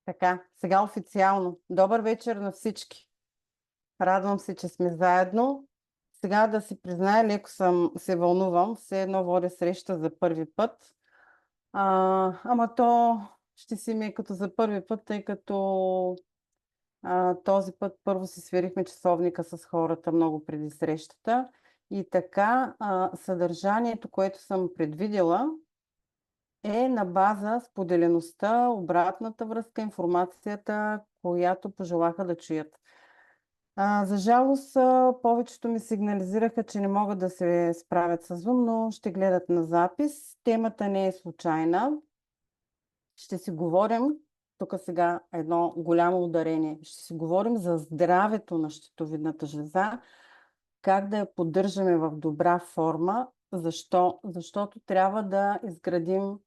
Така, сега официално. Добър вечер на всички. Радвам се, че сме заедно. Сега да си призная, леко се вълнувам. Все едно водя среща за първи път. Ама то ще си ми е като за първи път, тъй като този път първо си сверихме часовника с хората много преди срещата. И така, съдържанието, което съм предвидела, е на база споделеността, обратната връзка, информацията, която пожелаха да чуят. За жалост, повечето ми сигнализираха, че не могат да се справят с Zoom, но ще гледат на запис. Темата не е случайна. Ще си говорим, тук сега едно голямо ударение, ще си говорим за здравето на щитовидната жлеза, как да я поддържаме в добра форма. Защо? Защото трябва да изградим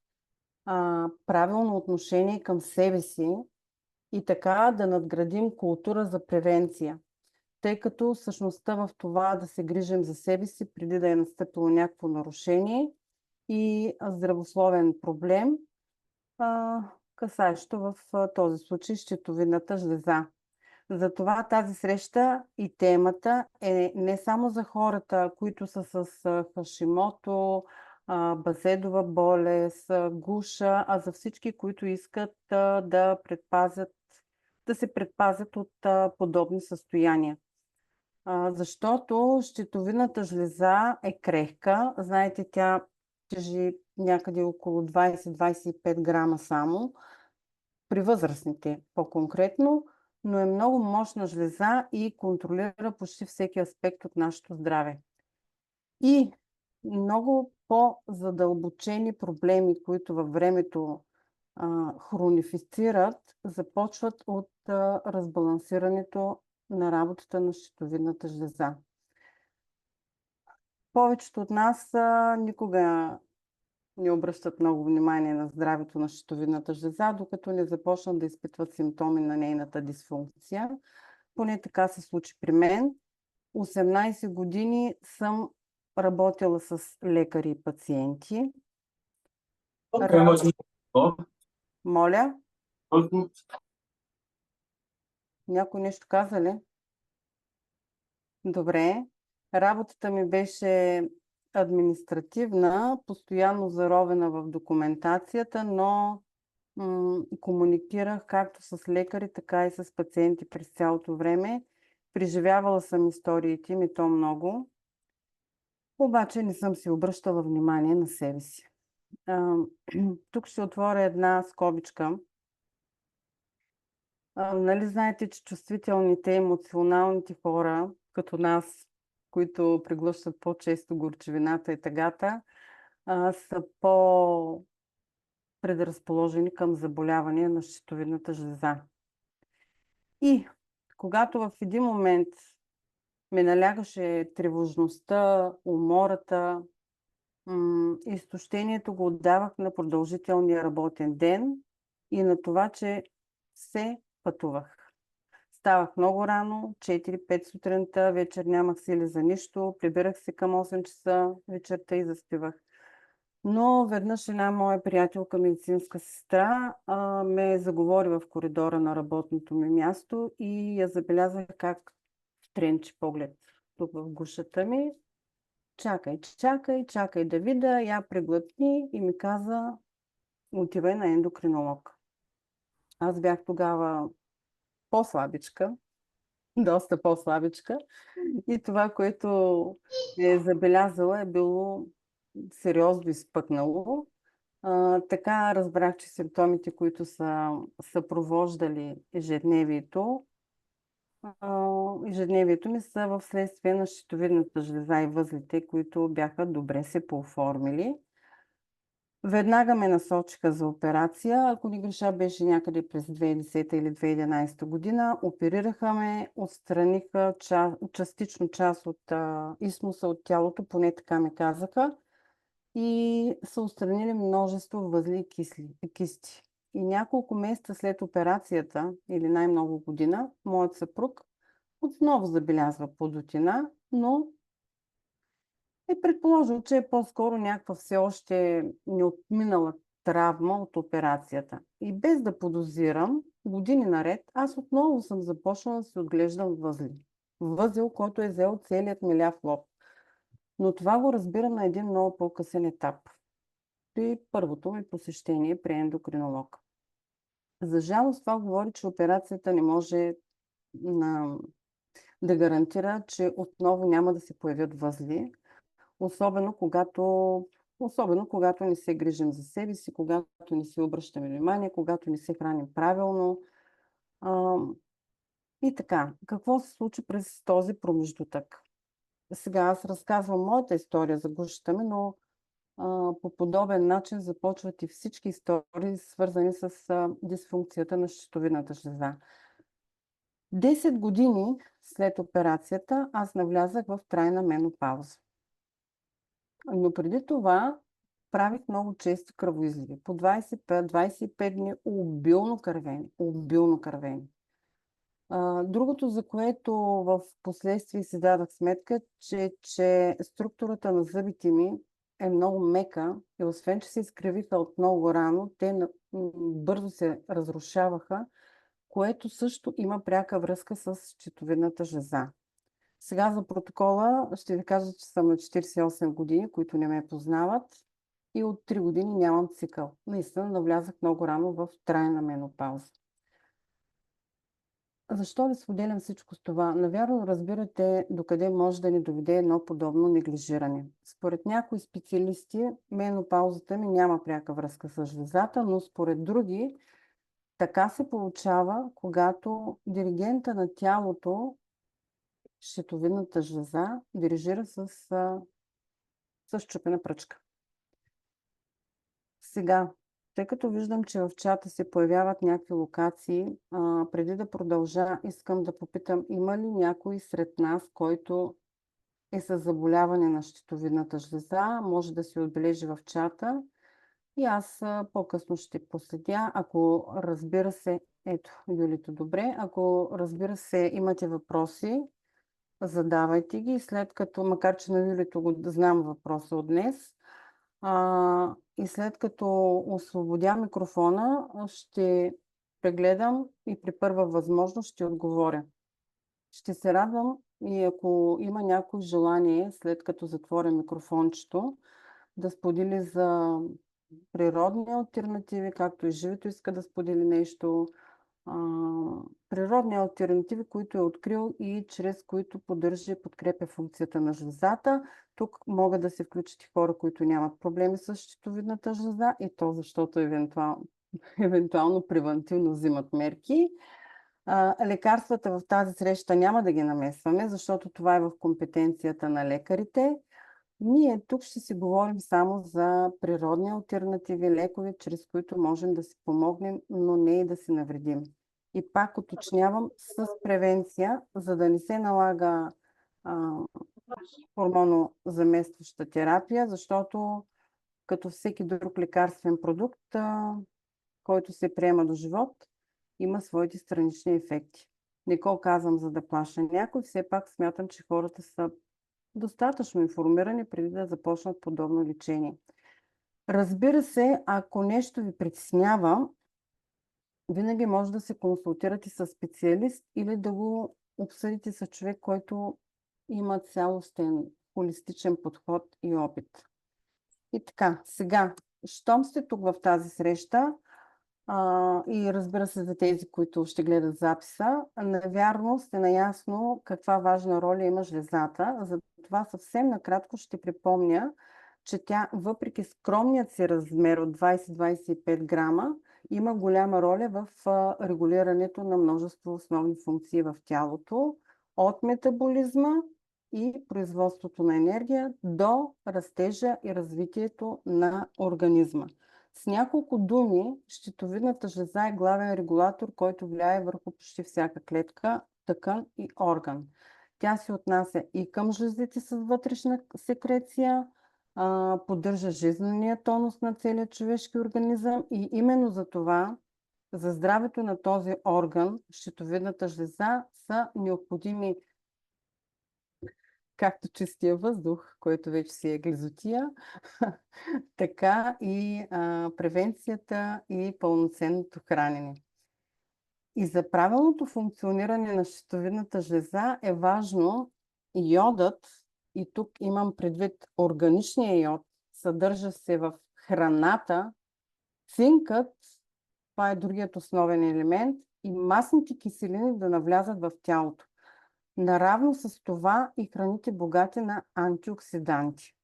правилно отношение към себе си и така да надградим култура за превенция. Тъй като същността в това да се грижим за себе си преди да е настъпило някакво нарушение и здравословен проблем, касаещо в този случай щитовидната жлеза. Затова тази среща и темата е не само за хората, които са с Хашимото, базедова болест, гуша, а за всички, които искат да се предпазят от подобни състояния. Защото щитовидната жлеза е крехка. Знаете, тя тежи някъде около 20-25 грама само. При възрастните по-конкретно, но е много мощна жлеза и контролира почти всеки аспект от нашето здраве. И много по-задълбочени проблеми, които във времето хронифицират, започват от разбалансирането на работата на щитовидната жлеза. Повечето от нас никога не обръщат много внимание на здравето на щитовидната жлеза, докато не започнат да изпитват симптоми на нейната дисфункция. Поне така се случи при мен. 18 години съм работила с лекари и пациенти. Моля? Някой нещо каза ли? Добре. Работата ми беше административна, постоянно заровена в документацията, но комуникирах както с лекари, така и с пациенти през цялото време. Преживявала съм историите им и то много. Обаче не съм си обръщала внимание на себе си. Тук ще отворя една скобичка. Нали знаете, че чувствителните, емоционалните хора, като нас, които преглъщат по-често горчевината и тъгата, са по-предразположени към заболявания на щитовидната жлеза. И когато в един момент ме налягаше тревожността, умората, изтощението го отдавах на продължителния работен ден и на това, че се пътувах. Ставах много рано, 4-5 сутринта, вечер нямах сили за нищо, прибирах се към 8 часа вечерта и заспивах. Но веднъж една моя приятелка, медицинска сестра, ме заговори в коридора на работното ми място и я забелязах как тренчи поглед тук в гушата ми. Чакай да видя, я преглътни и ми каза, отивай на ендокринолог. Аз бях тогава по-слабичка, доста по-слабичка и това, което е забелязала, е било сериозно изпъкнало. Така разбрах, че симптомите, които са съпровождали ежедневието ми са в следствие на щитовидната жлеза и възлите, които бяха добре се пооформили. Веднага ме насочиха за операция. Ако не греша, беше някъде през 2010 или 2011 година. Оперираха ме, отстраниха частично част от истмуса от тялото, поне така ме казаха. И са отстранили множество възли и кисти. И няколко месеца след операцията, или най-много година, моят съпруг отново забелязва подутина, но е предположил, че е по-скоро някаква все още неотминала травма от операцията. И без да подозирам, години наред, аз отново съм започнала да си отглеждам възли. Възел, който е взел целият ми ляв лоб. Но това го разбирам на един много по-късен етап. При първото ми посещение при ендокринолог. За жалост, това говори, че операцията не може да гарантира, че отново няма да се появят възли, особено когато не се грижим за себе си, когато не си обръщаме внимание, когато не се храним правилно. И така, какво се случи през този промеждутък? Сега аз разказвам моята история за гушата ми, но по подобен начин започват и всички истории, свързани с дисфункцията на щитовидната жлеза. 10 години след операцията аз навлязах в трайна менопауза. Но преди това правих много чести кръвоизливи. По 25 дни обилно кървени. Другото, за което в последствие си дадах сметка, че структурата на зъбите ми е много мека и освен, че се изкривиха от много рано, те бързо се разрушаваха, което също има пряка връзка с щитовидната жлеза. Сега за протокола ще ви кажа, че съм на 48 години, които не ме познават, и от 3 години нямам цикъл. Наистина навлязах много рано в трайна менопауза. Защо ви споделям всичко с това? Навярно разбирате докъде може да ни доведе едно подобно неглижиране. Според някои специалисти, менопаузата ми няма пряка връзка с жлезата, но според други, така се получава, когато диригента на тялото, щитовидната жлеза, дирижира с счупена пръчка. Сега, тъй като виждам, че в чата се появяват някакви локации, преди да продължа, искам да попитам, има ли някой сред нас, който е с заболяване на щитовидната жлеза, може да се отбележи в чата и аз по-късно ще последя. Ако разбира се, ето, Юлито, добре, ако разбира се имате въпроси, задавайте ги, след като, макар че на Юлито го знам въпроса от днес, и след като освободя микрофона, ще прегледам и при първа възможност ще отговоря. Ще се радвам и ако има някой желание, след като затворя микрофончето, да сподели за природни алтернативи, както и живото иска да сподели нещо, природни алтернативи, които е открил и чрез които поддържа и подкрепя функцията на жлезата. Тук могат да се включат и хора, които нямат проблеми с щитовидната жлеза, и то защото евентуално превентивно взимат мерки. Лекарствата в тази среща няма да ги намесваме, защото това е в компетенцията на лекарите. Ние тук ще си говорим само за природни алтернативи, лекови, чрез които можем да си помогнем, но не и да си навредим. И пак уточнявам, с превенция, за да не се налага хормонозаместваща терапия, защото като всеки друг лекарствен продукт, който се приема до живот, има своите странични ефекти. Не го казвам, за да плаша някой, все пак смятам, че хората са достатъчно информирани преди да започнат подобно лечение. Разбира се, ако нещо ви притеснява, винаги може да се консултирате с специалист или да го обсъдите с човек, който има цялостен холистичен подход и опит. И така, сега, щом сте тук в тази среща, и разбира се за тези, които ще гледат записа, навярно сте наясно каква важна роля има жлезата. Затова съвсем накратко ще припомня, че тя, въпреки скромният си размер от 20-25 грама, има голяма роля в регулирането на множество основни функции в тялото, от метаболизма и производството на енергия до растежа и развитието на организма. С няколко думи, щитовидната жлеза е главен регулатор, който влияе върху почти всяка клетка, тъкан и орган. Тя се отнася и към жлезите с вътрешна секреция, поддържа жизнения тонус на целия човешки организъм и именно за това, за здравето на този орган, щитовидната жлеза, са необходими както чистия въздух, който вече си е глизотия, така и превенцията и пълноценното хранене. И за правилното функциониране на щитовидната жлеза е важно йодът, и тук имам предвид органичния йод, съдържа се в храната, цинкът, това е другият основен елемент, и масните киселини да навлязат в тялото. Наравно с това и храните богати на антиоксиданти.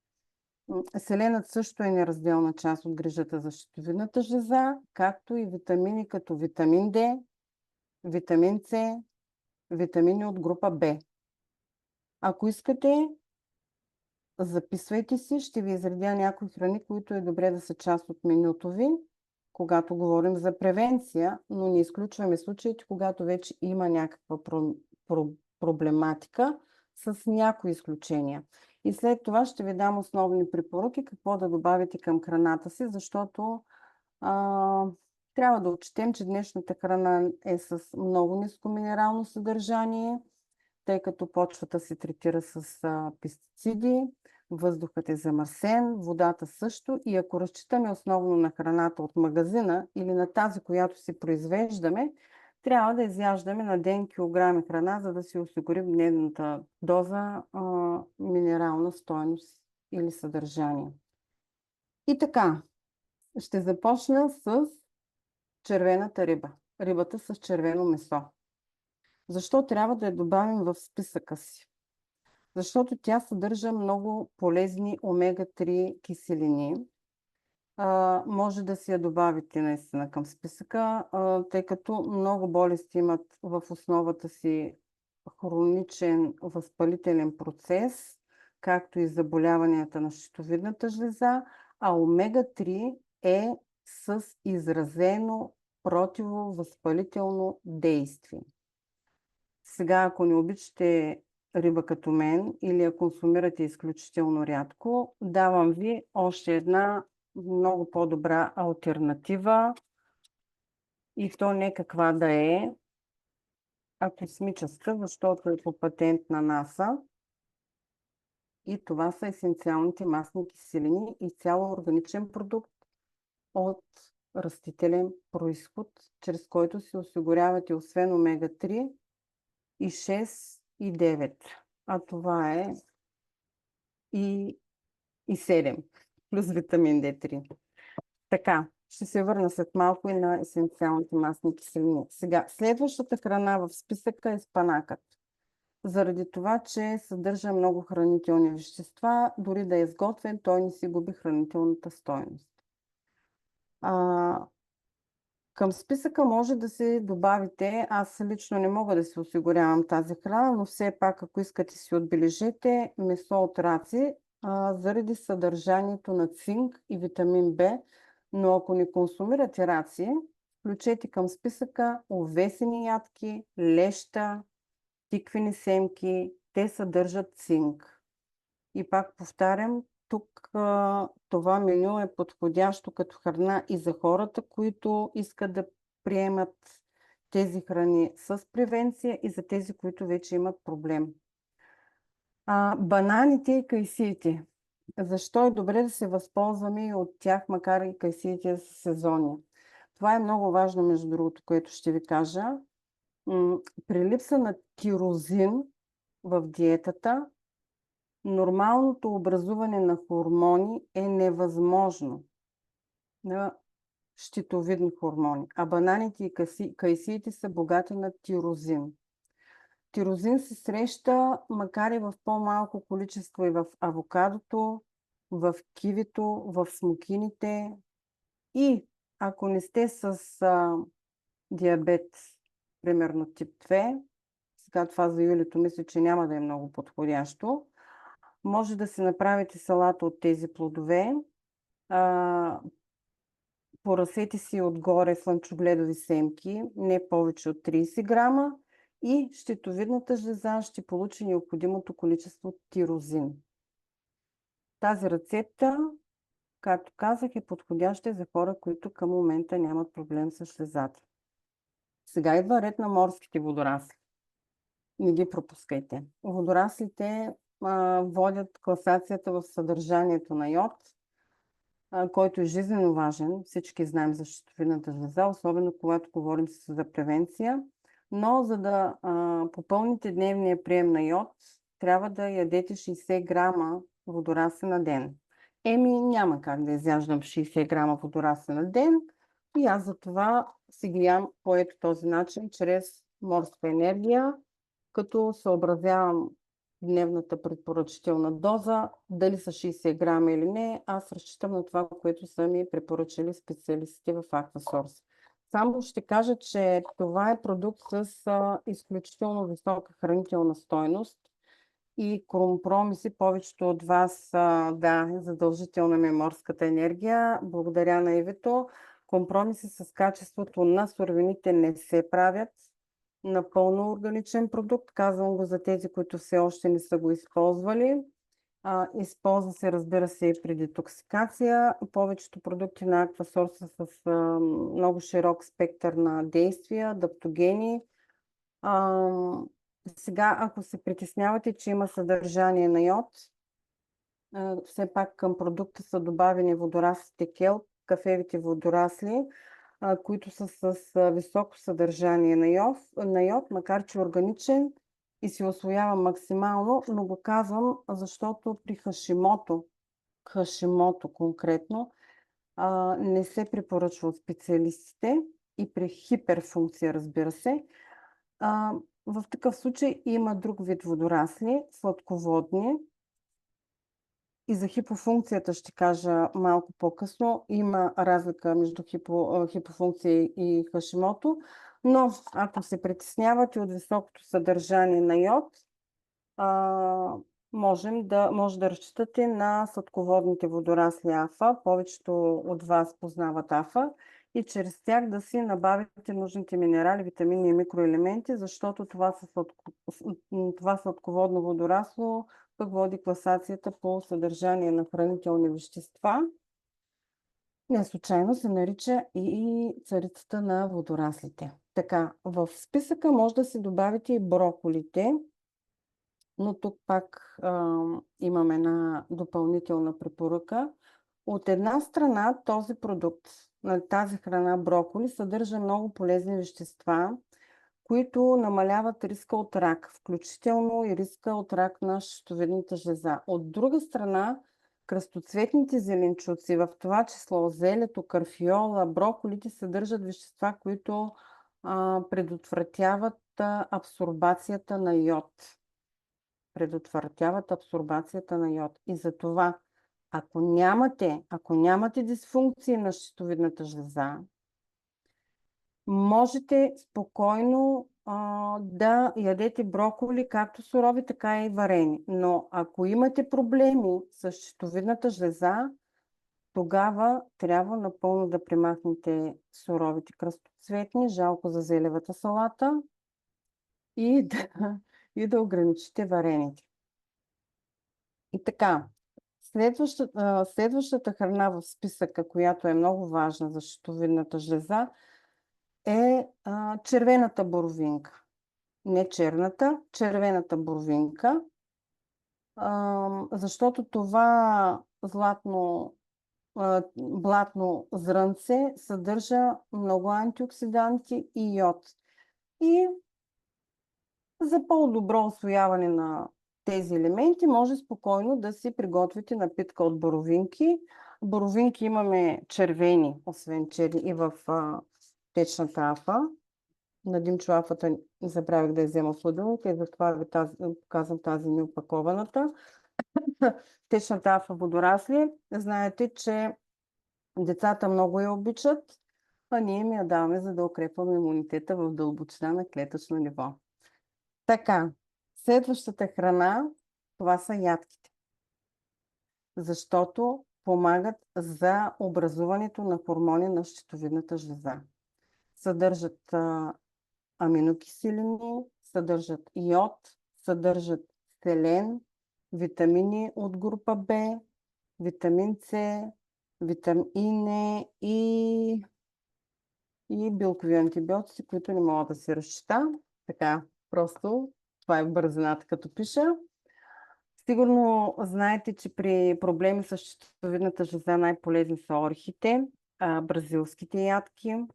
Селенът също е неразделна част от грижата за щитовидната жлеза, както и витамини като витамин D, витамин С, витамини от група В. Ако искате, записвайте си, ще ви изредя някои храни, които е добре да са част от менюто ви, когато говорим за превенция, но не изключваме случаите, когато вече има някаква проблематика с някои изключения. И след това ще ви дам основни препоръки какво да добавите към храната си, защото трябва да отчетем, че днешната храна е с много ниско минерално съдържание, тъй като почвата се третира с пестициди, въздухът е замърсен, водата също, и ако разчитаме основно на храната от магазина или на тази, която си произвеждаме, трябва да изяждаме на ден килограми храна, за да си осигурим дневната доза минерална стойност или съдържание. И така, ще започна с червената риба. Рибата с червено месо. Защо трябва да я добавим в списъка си? Защото тя съдържа много полезни омега-3 киселини. Може да си я добавите наистина към списъка, тъй като много болести имат в основата си хроничен възпалителен процес, както и заболяванията на щитовидната жлеза, а омега-3 е с изразено противовъзпалително действие. Сега, ако не обичате риба като мен или я консумирате изключително рядко, давам ви още една много по-добра алтернатива, и то не каква да е, а космическа, защото е по патент на НАСА. И това са есенциалните масни киселини и цяло органичен продукт от растителен произход, чрез който се осигурявате освен омега-3 и 6 и 9. А това е и 7, плюс витамин D3. Така, ще се върна след малко и на есенциалните масни киселини. Сега, следващата храна в списъка е спанакът. Заради това, че съдържа много хранителни вещества, дори да е изготвен, той не си губи хранителната стойност. Към списъка може да се добавите, аз лично не мога да си осигурявам тази храна, но все пак, ако искате, си отбележете месо от раци, заради съдържанието на цинк и витамин В, но ако не консумирате раци, включете към списъка овесени ядки, леща, тиквени семки, те съдържат цинк. И пак повтарям, тук това меню е подходящо като храна и за хората, които искат да приемат тези храни с превенция, и за тези, които вече имат проблем. Бананите и кайсиите. Защо е добре да се възползваме и от тях, макар и кайсиите да са сезонни? Това е много важно, между другото, което ще ви кажа. При липса на тирозин в диетата, нормалното образуване на хормони е невъзможно, на щитовидни хормони, а бананите и кайсиите са богати на тирозин. Тирозин се среща, макар и в по-малко количество, и в авокадото, в кивито, в смокините, и ако не сте с диабет, примерно тип 2, сега това за юлито мисля, че няма да е много подходящо, може да си направите салата от тези плодове, поръсете си отгоре слънчогледови семки, не повече от 30 грама, и щитовидната жлеза ще получи необходимото количество тирозин. Тази рецепта, както казах, е подходяща за хора, които към момента нямат проблем с жлезата. Сега идва ред на морските водорасли. Не ги пропускайте. Водораслите водят класацията в съдържанието на йод. който е жизненно важен. Всички знаем за щитовидната жлеза, особено когато говорим за превенция. Но за да попълните дневния прием на йод, трябва да ядете 60 грама водорасли на ден. Няма как да изяждам 60 грама водорасли на ден и аз за това си ги ям по ето този начин, чрез морска енергия, като съобразявам дневната препоръчителна доза, дали са 60 грама или не, аз разчитам на това, което са ми препоръчали специалистите в Aquasource. Само ще кажа, че това е продукт с изключително висока хранителна стойност и компромиси. Повечето от вас, да, задължителна ми е морската енергия. Благодаря на Ивето. Компромиси с качеството на суровините не се правят. Напълно органичен продукт. Казвам го за тези, които все още не са го използвали. Използва се, разбира се, и при детоксикация. Повечето продукти на Aquasource са с много широк спектър на действия, адаптогени. Сега, ако се притеснявате, че има съдържание на йод, все пак към продукта са добавени водораслите келп, кафевите водорасли, които са с високо съдържание на йод, макар че органичен и се усвоява максимално, но го казвам, защото при Хашимото конкретно, не се препоръчва от специалистите и при хиперфункция, разбира се. В такъв случай има друг вид водорасли, сладководни. И за хипофункцията ще кажа малко по-късно. Има разлика между хипофункция и Хашимото, но ако се притеснявате от високото съдържание на йод, може да разчитате на сладководните водорасли АФА. Повечето от вас познават АФА и чрез тях да си набавите нужните минерали, витамини и микроелементи, защото това сладководно водорасло пък води класацията по съдържание на хранителни вещества. Не случайно се нарича и царицата на водораслите. Така, в списъка може да се добавите и броколите, но тук пак имам една допълнителна препоръка. От една страна този продукт, на тази храна броколи, съдържа много полезни вещества, които намаляват риска от рак, включително и риска от рак на щитовидната жлеза. От друга страна, кръстоцветните зеленчуци, в това число зелето, карфиола, броколите, съдържат вещества, които предотвратяват абсорбацията на йод. И затова, ако нямате дисфункции на щитовидната жлеза, можете спокойно да ядете броколи, както сурови, така и варени. Но ако имате проблеми с щитовидната жлеза, тогава трябва напълно да премахнете суровите кръстоцветни, жалко за зелевата салата, и да ограничите варените. И така, следващата храна в списъка, която е много важна за щитовидната жлеза, е червената боровинка. Не черната, червената боровинка, защото това блатно зрънце съдържа много антиоксиданти и йод. И за по-добро усвояване на тези елементи може спокойно да си приготвите напитка от боровинки. Боровинки имаме червени, освен черни, и в течната афа. На Димчо афата забравих да я взема в хладилника и затова ви показвам тази неопакованата. Течната афа водорасли. Знаете, че децата много я обичат, а ние им я даваме, за да укрепваме имунитета в дълбочина на клетъчно ниво. Така, следващата храна, това са ядките. Защото помагат за образуването на хормони на щитовидната жлеза. Съдържат аминокиселини, съдържат йод, съдържат селен, витамини от група В, витамин С, витамин Е и билкови антибиотици, които не мога да се разчита. Така, просто това е в бързината, като пиша. Сигурно знаете, че при проблеми с щитовидната жлеза най-полезни са орехите, бразилските ядки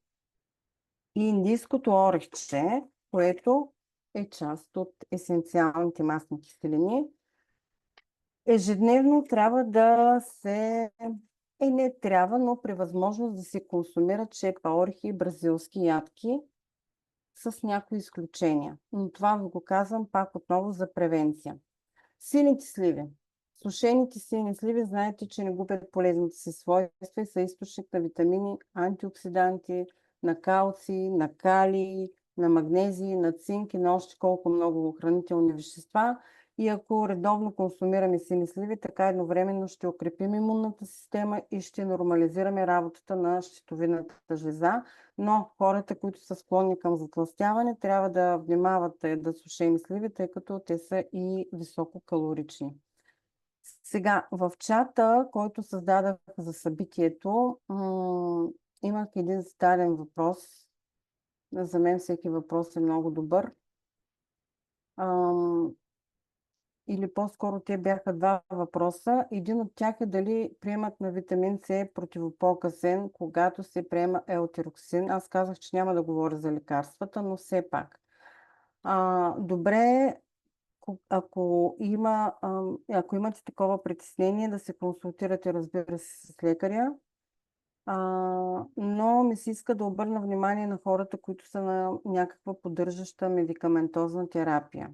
и индийското орехче, което е част от есенциалните масни киселини. Ежедневно трябва да се... не трябва, но при възможност да се консумират шепа орехи и бразилски ядки с някои изключения. Но това ви го казвам пак отново за превенция. Сините сливи. Сушените сини сливи, знаете, че не губят полезните си свойства и са източник на витамини, антиоксиданти, на калци, на калий, на магнезии, на цинк и на още колко много хранителни вещества. И ако редовно консумираме сини сливи, така едновременно ще укрепим имунната система и ще нормализираме работата на щитовидната жлеза. Но хората, които са склонни към затлъстяване, трябва да внимават да ядат сушени сливи, тъй като те са и висококалорични. Сега, в чата, който създадах за събитието, имах един зададен въпрос. За мен всеки въпрос е много добър. Или по-скоро те бяха два въпроса. Един от тях е дали приемът на витамин С е противопоказен, когато се приема елтироксин. Аз казах, че няма да говоря за лекарствата, но все пак. Добре, ако имате такова притеснение, да се консултирате, разбира се, с лекаря. Но ми се иска да обърна внимание на хората, които са на някаква поддържаща медикаментозна терапия.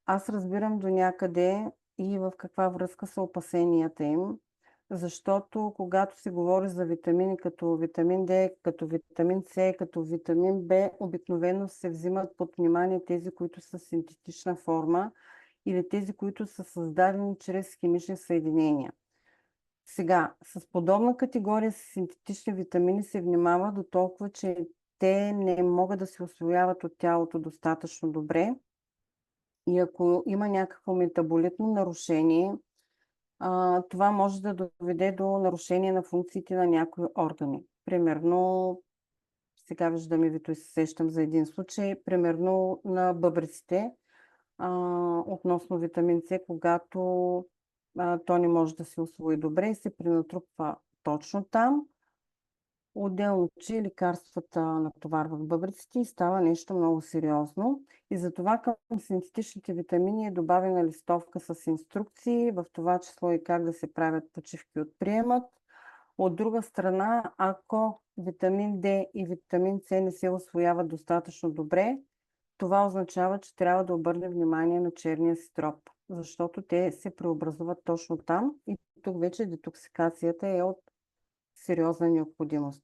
Аз разбирам до някъде и в каква връзка са опасенията им, защото когато се говори за витамини като витамин D, като витамин С, като витамин В, обикновено се взимат под внимание тези, които са синтетична форма или тези, които са създадени чрез химични съединения. Сега, с подобна категория с синтетични витамини се внимава до толкова, че те не могат да се усвояват от тялото достатъчно добре. И ако има някакво метаболитно нарушение, това може да доведе до нарушение на функциите на някои органи. Примерно, сега виждаме вито и се сещам за един случай, примерно на бъбреците, относно витамин С, когато то не може да се усвои добре и се пренатрупва точно там. Отделно, че лекарствата натоварват бъбреците и става нещо много сериозно. И затова към синтетичните витамини е добавена листовка с инструкции, в това число и как да се правят почивки от приемат. От друга страна, ако витамин D и витамин С не се усвояват достатъчно добре, това означава, че трябва да обърнем внимание на черния ситроп, защото те се преобразуват точно там и тук вече детоксикацията е от сериозна необходимост.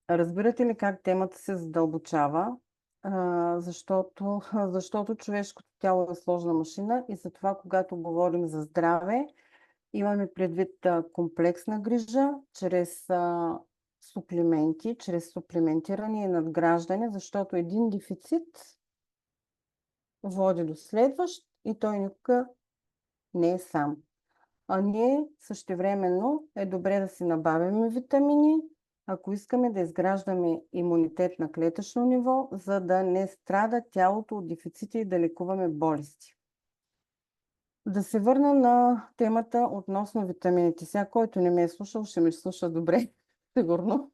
Разбирате ли как темата се задълбочава? Защото човешкото тяло е сложна машина и затова, когато говорим за здраве, имаме предвид комплексна грижа чрез суплементи, чрез суплементиране и надграждане, защото един дефицит води до следващ и той никога не е сам. А ние същевременно е добре да си набавяме витамини, ако искаме да изграждаме имунитет на клетъчно ниво, за да не страда тялото от дефицити и да лекуваме болести. Да се върна на темата относно витамините. Сега, който не ме е слушал, ще ме слуша добре. Сигурно.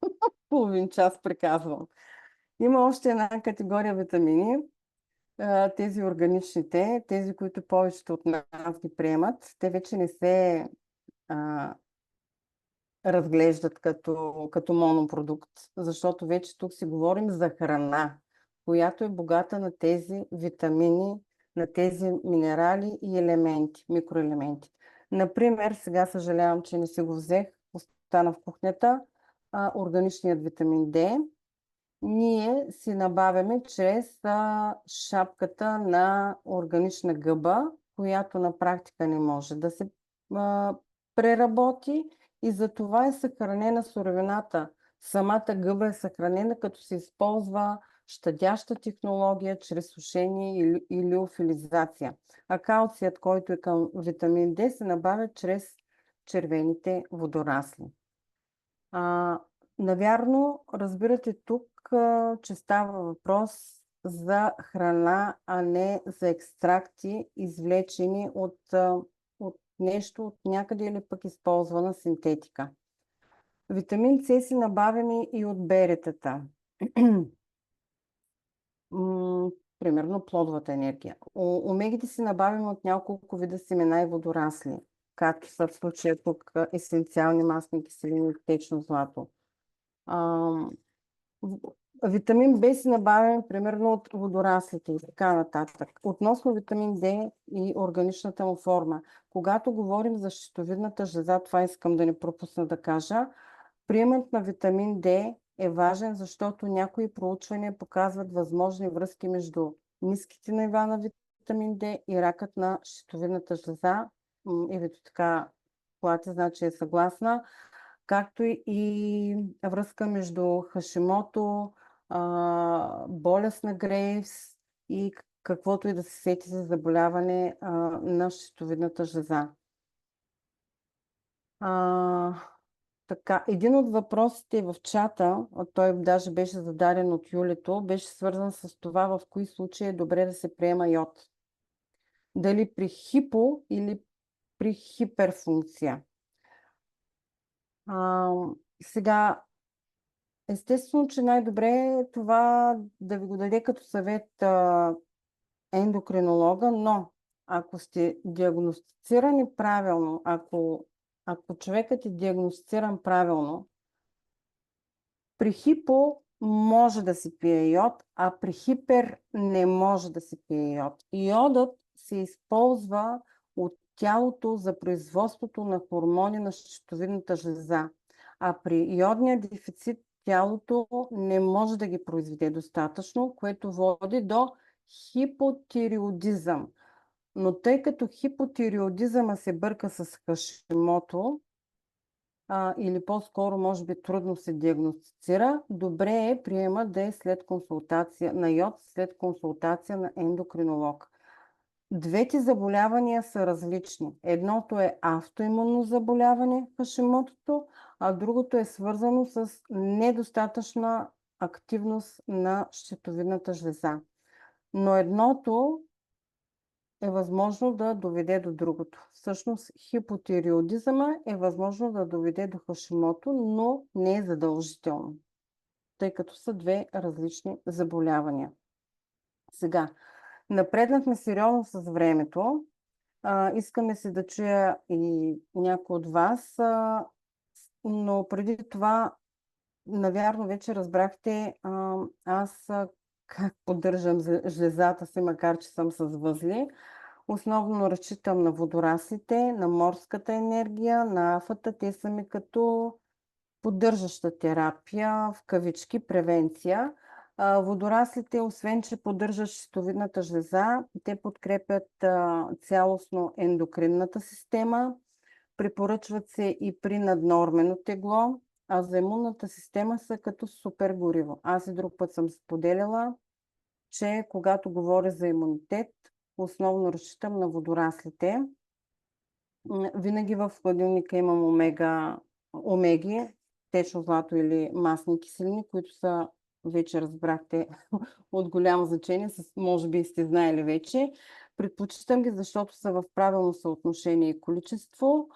Половин час приказвам. Има още една категория витамини. Тези органичните, тези, които повечето от нас ги приемат, те вече не се разглеждат като монопродукт, защото вече тук си говорим за храна, която е богата на тези витамини, на тези минерали и елементи, микроелементи. Например, сега съжалявам, че не си го взех, остана в кухнята, органичният витамин D. Ние си набавяме чрез шапката на органична гъба, която на практика не може да се преработи и за това е съхранена суровината. Самата гъба е съхранена, като се използва щадяща технология чрез сушение или лиофилизация. А калцият, който е към витамин D, се набавя чрез червените водорасли. Навярно, разбирате тук, че става въпрос за храна, а не за екстракти, извлечени от нещо от някъде или пък използвана синтетика. Витамин С си набавяме и от беретата. Примерно плодовата енергия. Омегите си набавяме от няколко вида семена и водорасли, както са в случая тук есенциални масни киселини и течно злато. Витамин Б си набавяме примерно от водораслите и така нататък. Относно витамин Д и органичната му форма, когато говорим за щитовидната жлеза, това искам да не пропусна да кажа, приемът на витамин Д е важен, защото някои проучвания показват възможни връзки между ниските нива на витамин Д и ракът на щитовидната жлеза. Евито така, Плати, значи е съгласна, както и връзка между Хашимото, болест на Грейвс и каквото и да се сети за заболяване на щитовидната жлеза. Така, един от въпросите в чата, той даже беше зададен от Юлето, беше свързан с това в кои случаи е добре да се приема йод. Дали при хипо или при хиперфункция. Сега, естествено, че най-добре е това да ви го даде като съвет ендокринолога, но ако сте диагностицирани правилно, ако човекът е диагностициран правилно, при хипо може да се пие йод, а при хипер не може да се пие йод. Йодът се използва от тялото за производството на хормони на щитовидната жлеза, а при йодния дефицит тялото не може да ги произведе достатъчно, което води до хипотиреодизъм. Но тъй като хипотиреодизъма се бърка с Хашимото, или по-скоро може би трудно се диагностицира, добре е приема да е след консултация на йод, след консултация на ендокринолог. Двете заболявания са различни. Едното е автоимунно заболяване, Хашимотото, а другото е свързано с недостатъчна активност на щитовидната жлеза. Но едното е възможно да доведе до другото. Всъщност хипотиреодизъма е възможно да доведе до Хашимото, но не е задължително, тъй като са две различни заболявания. Сега, напреднахме сериозно с времето. Искаме се да чуя и някой от вас, но преди това, навярно вече разбрахте аз как поддържам жлезата си, макар че съм с възли. Основно разчитам на водораслите, на морската енергия, на афата. Те са ми като поддържаща терапия, в кавички, превенция. Водораслите, освен че поддържат щитовидната жлеза, те подкрепят цялостно ендокринната система, препоръчват се и при наднормено тегло, а за имунната система са като супер гориво. Аз и друг път съм споделяла, че когато говоря за имунитет, основно разчитам на водораслите. Винаги в хладилника имам омеги, течно злато или масни киселини, които са, вече разбрахте, от голямо значение, може би сте знаели вече. Предпочитам ги, защото са в правилно съотношение и количество.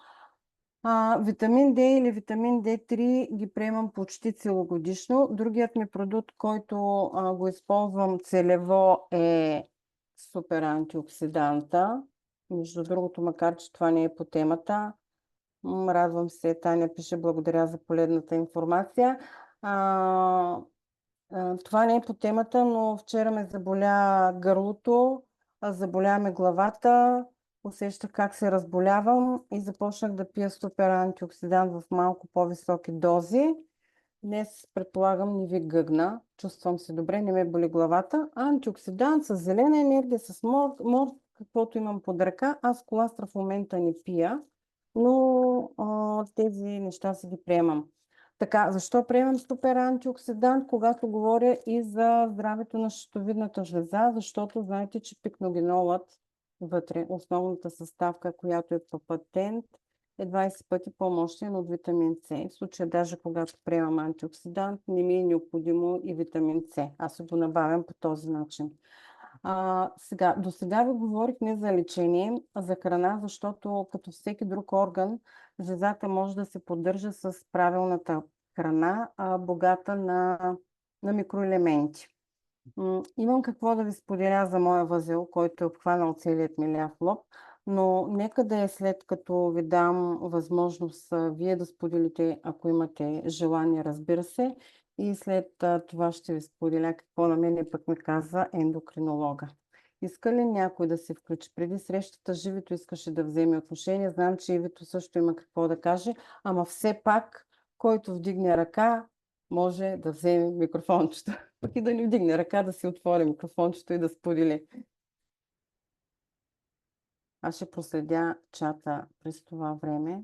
Витамин D или витамин D3 ги приемам почти целогодишно. Другият ми продукт, който го използвам целево, е супер антиоксиданта. Между другото, макар че това не е по темата, радвам се, Таня пише благодаря за полезната информация. Това не е по темата, но вчера ме заболя гърлото, заболя ме главата, усещах как се разболявам и започнах да пия супер антиоксидант в малко по-високи дози. Днес, предполагам, не ви гъгна, чувствам се добре, не ме боли главата. Антиоксидант с зелена енергия, с мор, каквото имам под ръка. Аз коластра в момента не пия, но тези неща си ги приемам. Така, защо приемам супер антиоксидант, когато говоря и за здравето на щитовидната жлеза? Защото знаете, че пикногенолът вътре, основната съставка, която е папатент, е 20 пъти по-мощен от витамин С. В случая даже когато приемам антиоксидант, не ми е необходимо и витамин С. Аз го набавям по този начин. До сега ви говорих не за лечение, а за храна, защото като всеки друг орган, жлезата може да се поддържа с правилната храна, богата на микроелементи. Имам какво да ви споделя за моя възел, който е обхванал целият ми ляв лоб, но нека да е след като ви дам възможност вие да споделите, ако имате желание, разбира се, и след това ще ви споделя какво на мен пък ми каза ендокринолога. Иска ли някой да се включи? Преди срещата Живито искаше да вземе отношение. Знам, че Ивито също има какво да каже, ама все пак, който вдигне ръка, може да вземе микрофончето. Пък и да ни вдигне ръка, да си отвори микрофончето и да сподели. Аз ще проследя чата през това време.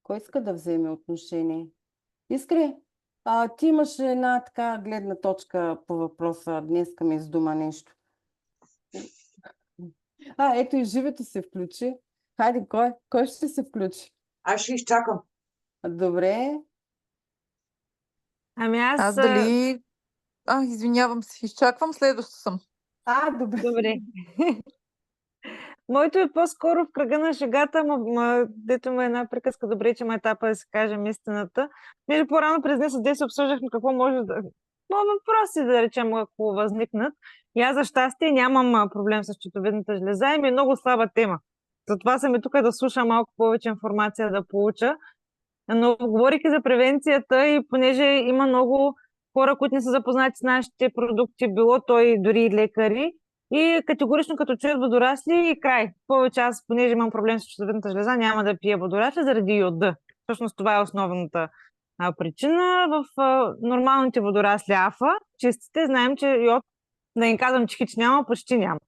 Кой иска да вземе отношение? Искри, ти имаш една така гледна точка по въпроса. Днеска ми издума нещо. Ето и Живето се включи. Хайде, кой ще се включи? Аз ще изчакам. Добре. Ами Аз дали... извинявам се, изчаквам, следващо съм. Добре. Добре. Моето е по-скоро в кръга на шегата, дето има една приказка, добре, че има етапа да си кажем истината. Между по-рано през днес се обсъждахме какво може да... въпроси, да речем, ако възникнат. И аз за щастие нямам проблем с щитовидната жлеза и ми е много слаба тема. Затова съм и тук да слушам малко повече информация да получа. Но говорейки за превенцията и понеже има много хора, които не са запознати с нашите продукти, било той дори и лекари, и категорично като чуят водорасли и край. Повече аз, понеже имам проблем с щитовидната жлеза, няма да пия водорасли заради йода. Всъщност това е основната причина. В нормалните водорасли АФА, чистите, знаем, че йод, да им казвам, че хич няма, почти няма.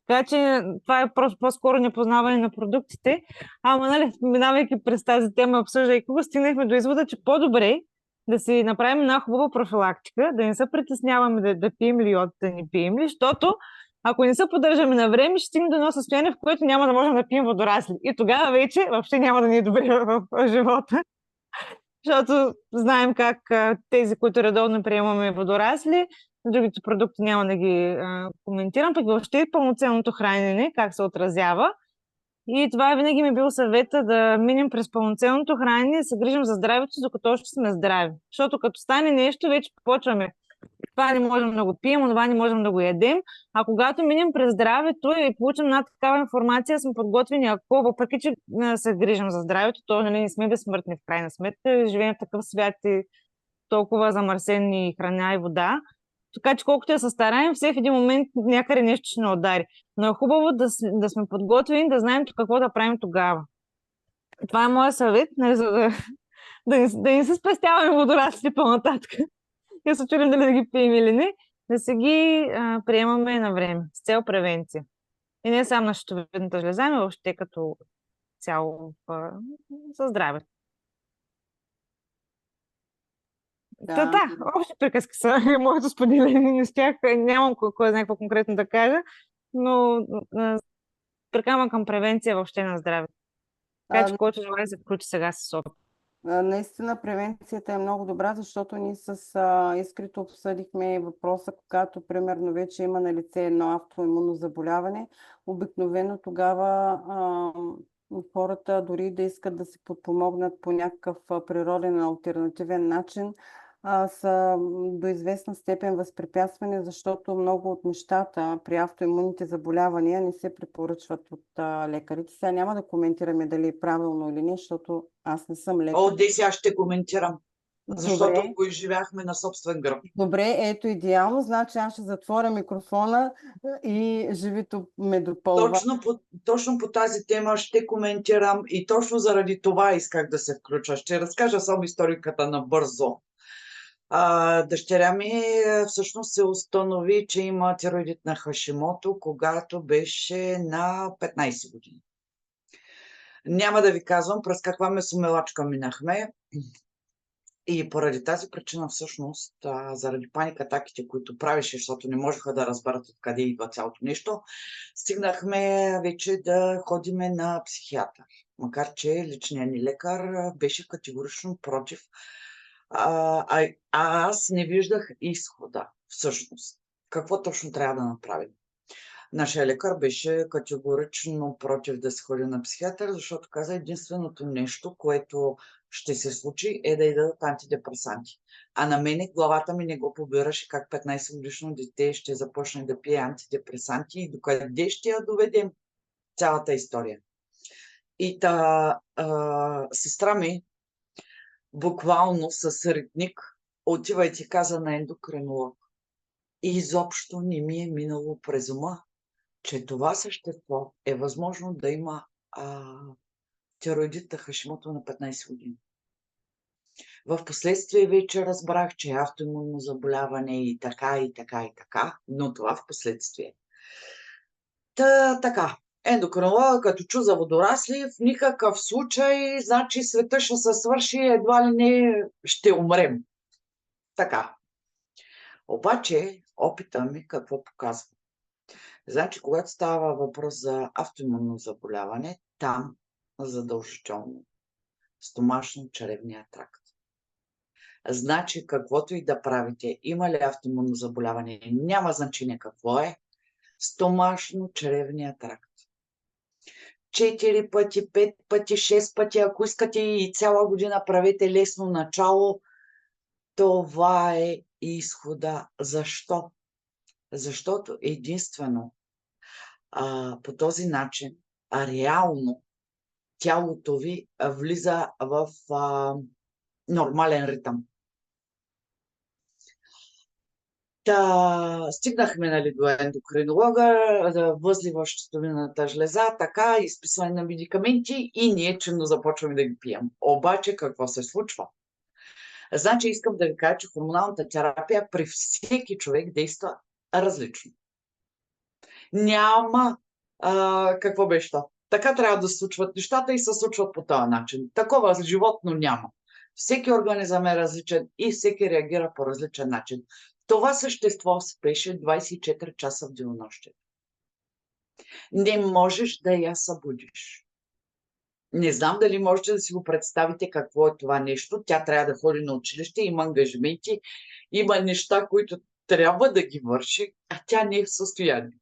Така че това е просто по-скоро непознаване на продуктите. Ама, нали, минавайки през тази тема, обсъждайки го, стигнахме до извода, че по-добре да си направим една хубава профилактика, да не се притесняваме да пием ли йод, да не пием ли, защото ако не се поддържаме на време, ще стигнем до едно състояние, в което няма да можем да пием водорасли. И тогава вече въобще няма да ни е добре в живота. Защото знаем как тези, които редовно приемаме водорасли, другите продукти няма да ги коментирам, пък въобще пълноценното хранене, как се отразява. И това винаги ми е бил съвета да минем през пълноценното хранене и се грижим за здравето, докато още сме здрави. Защото като стане нещо, вече почваме. Това не можем да го пием, това не можем да го ядем. А когато минем през здравето и получим една такава информация, сме подготвени, ако въпреки, че се грижим за здравето, то нали, не сме безсмъртни в крайна сметка, живеем в такъв свят и толкова замърсени храна и вода. Така че колкото я се стараем, все в един момент някъде нещо ще не удари. Но е хубаво да сме подготвени, да знаем какво да правим тогава. Това е моят съвет, нали, за да не се спестяваме водорасли по-нататък. И се чудим дали да ги пием или не, да се ги приемаме на време, с цел превенция. И не само на щитовидната жлеза, но въобще като цяло за здраве. Да, общи приказки са моето споделение. Не стях, нямам кой знае какво конкретно да кажа, но прикамвам към превенция въобще на здравето. Така че който желая да се включи сега с опит. Наистина превенцията е много добра, защото ние с Искрито обсъдихме въпроса, когато примерно вече има на лице едно автоимунно заболяване. Обикновено тогава хората дори да искат да се подпомогнат по някакъв природен алтернативен начин, са до известна степен възпрепятствани, защото много от нещата при автоимунните заболявания не се препоръчват от лекарите. Сега няма да коментираме дали е правилно или не, защото аз не съм лекар. Деси аз ще коментирам, защото го изживяхме на собствен гръб. Добре, ето идеално. Значи аз ще затворя микрофона и Живито ме допълва. Точно по тази тема ще коментирам и точно заради това исках да се включа. Ще разкажа само историката набързо. Дъщеря ми всъщност се установи, че има тироидит на Хашимото, когато беше на 15 години. Няма да ви казвам през каква месомелачка минахме. И поради тази причина всъщност, заради паникатаките, които правеше, защото не можеха да разберат откъде идва цялото нещо, стигнахме вече да ходиме на психиатър. Макар че личният ни лекар беше категорично против. Аз не виждах изхода всъщност. Какво точно трябва да направим? Нашия лекар беше категорично против да се ходи на психиатър, защото каза единственото нещо, което ще се случи, е да й дадат антидепресанти. А на мене главата ми не го побираше как 15-годишно дете ще започне да пие антидепресанти и докъде ще я доведем цялата история. И сестра ми буквално с ритник отива и ти каза на ендокринолог. И изобщо не ми е минало през ума, че това същество е възможно да има тироидит Хашимото на 15 години. В последствие вече разбрах, че е автоимунно заболяване и така, но това в последствие. Така, ендокринолога, като чу за водорасли, в никакъв случай, значи света ще се свърши, едва ли не ще умрем. Така. Обаче, опита ми какво показва? Значи, когато става въпрос за автоимунно заболяване, там задължително стомашно-чревния тракт. Значи, каквото и да правите, има ли автоимунно заболяване, няма значение какво е, стомашно-чревния тракт. 4 пъти, 5 пъти, 6 пъти, ако искате и цяла година правете лесно начало, това е изхода. Защо? Защото единствено по този начин, реално тялото ви влиза в нормален ритъм. Стигнахме до ендокринолога, възли в щитовидната жлеза, така, изписване на медикаменти и ние чинно започваме да ги пием. Обаче какво се случва? Значи искам да ви кажа, че хормоналната терапия при всеки човек действа различно. Няма какво беше то. Така трябва да се случват нещата и се случват по този начин. Такова животно няма. Всеки организъм е различен и всеки реагира по различен начин. Това същество спеше 24 часа в денонощието. Не можеш да я събудиш. Не знам дали можете да си го представите какво е това нещо. Тя трябва да ходи на училище, има ангажименти, има неща, които трябва да ги върши, а тя не е в състояние.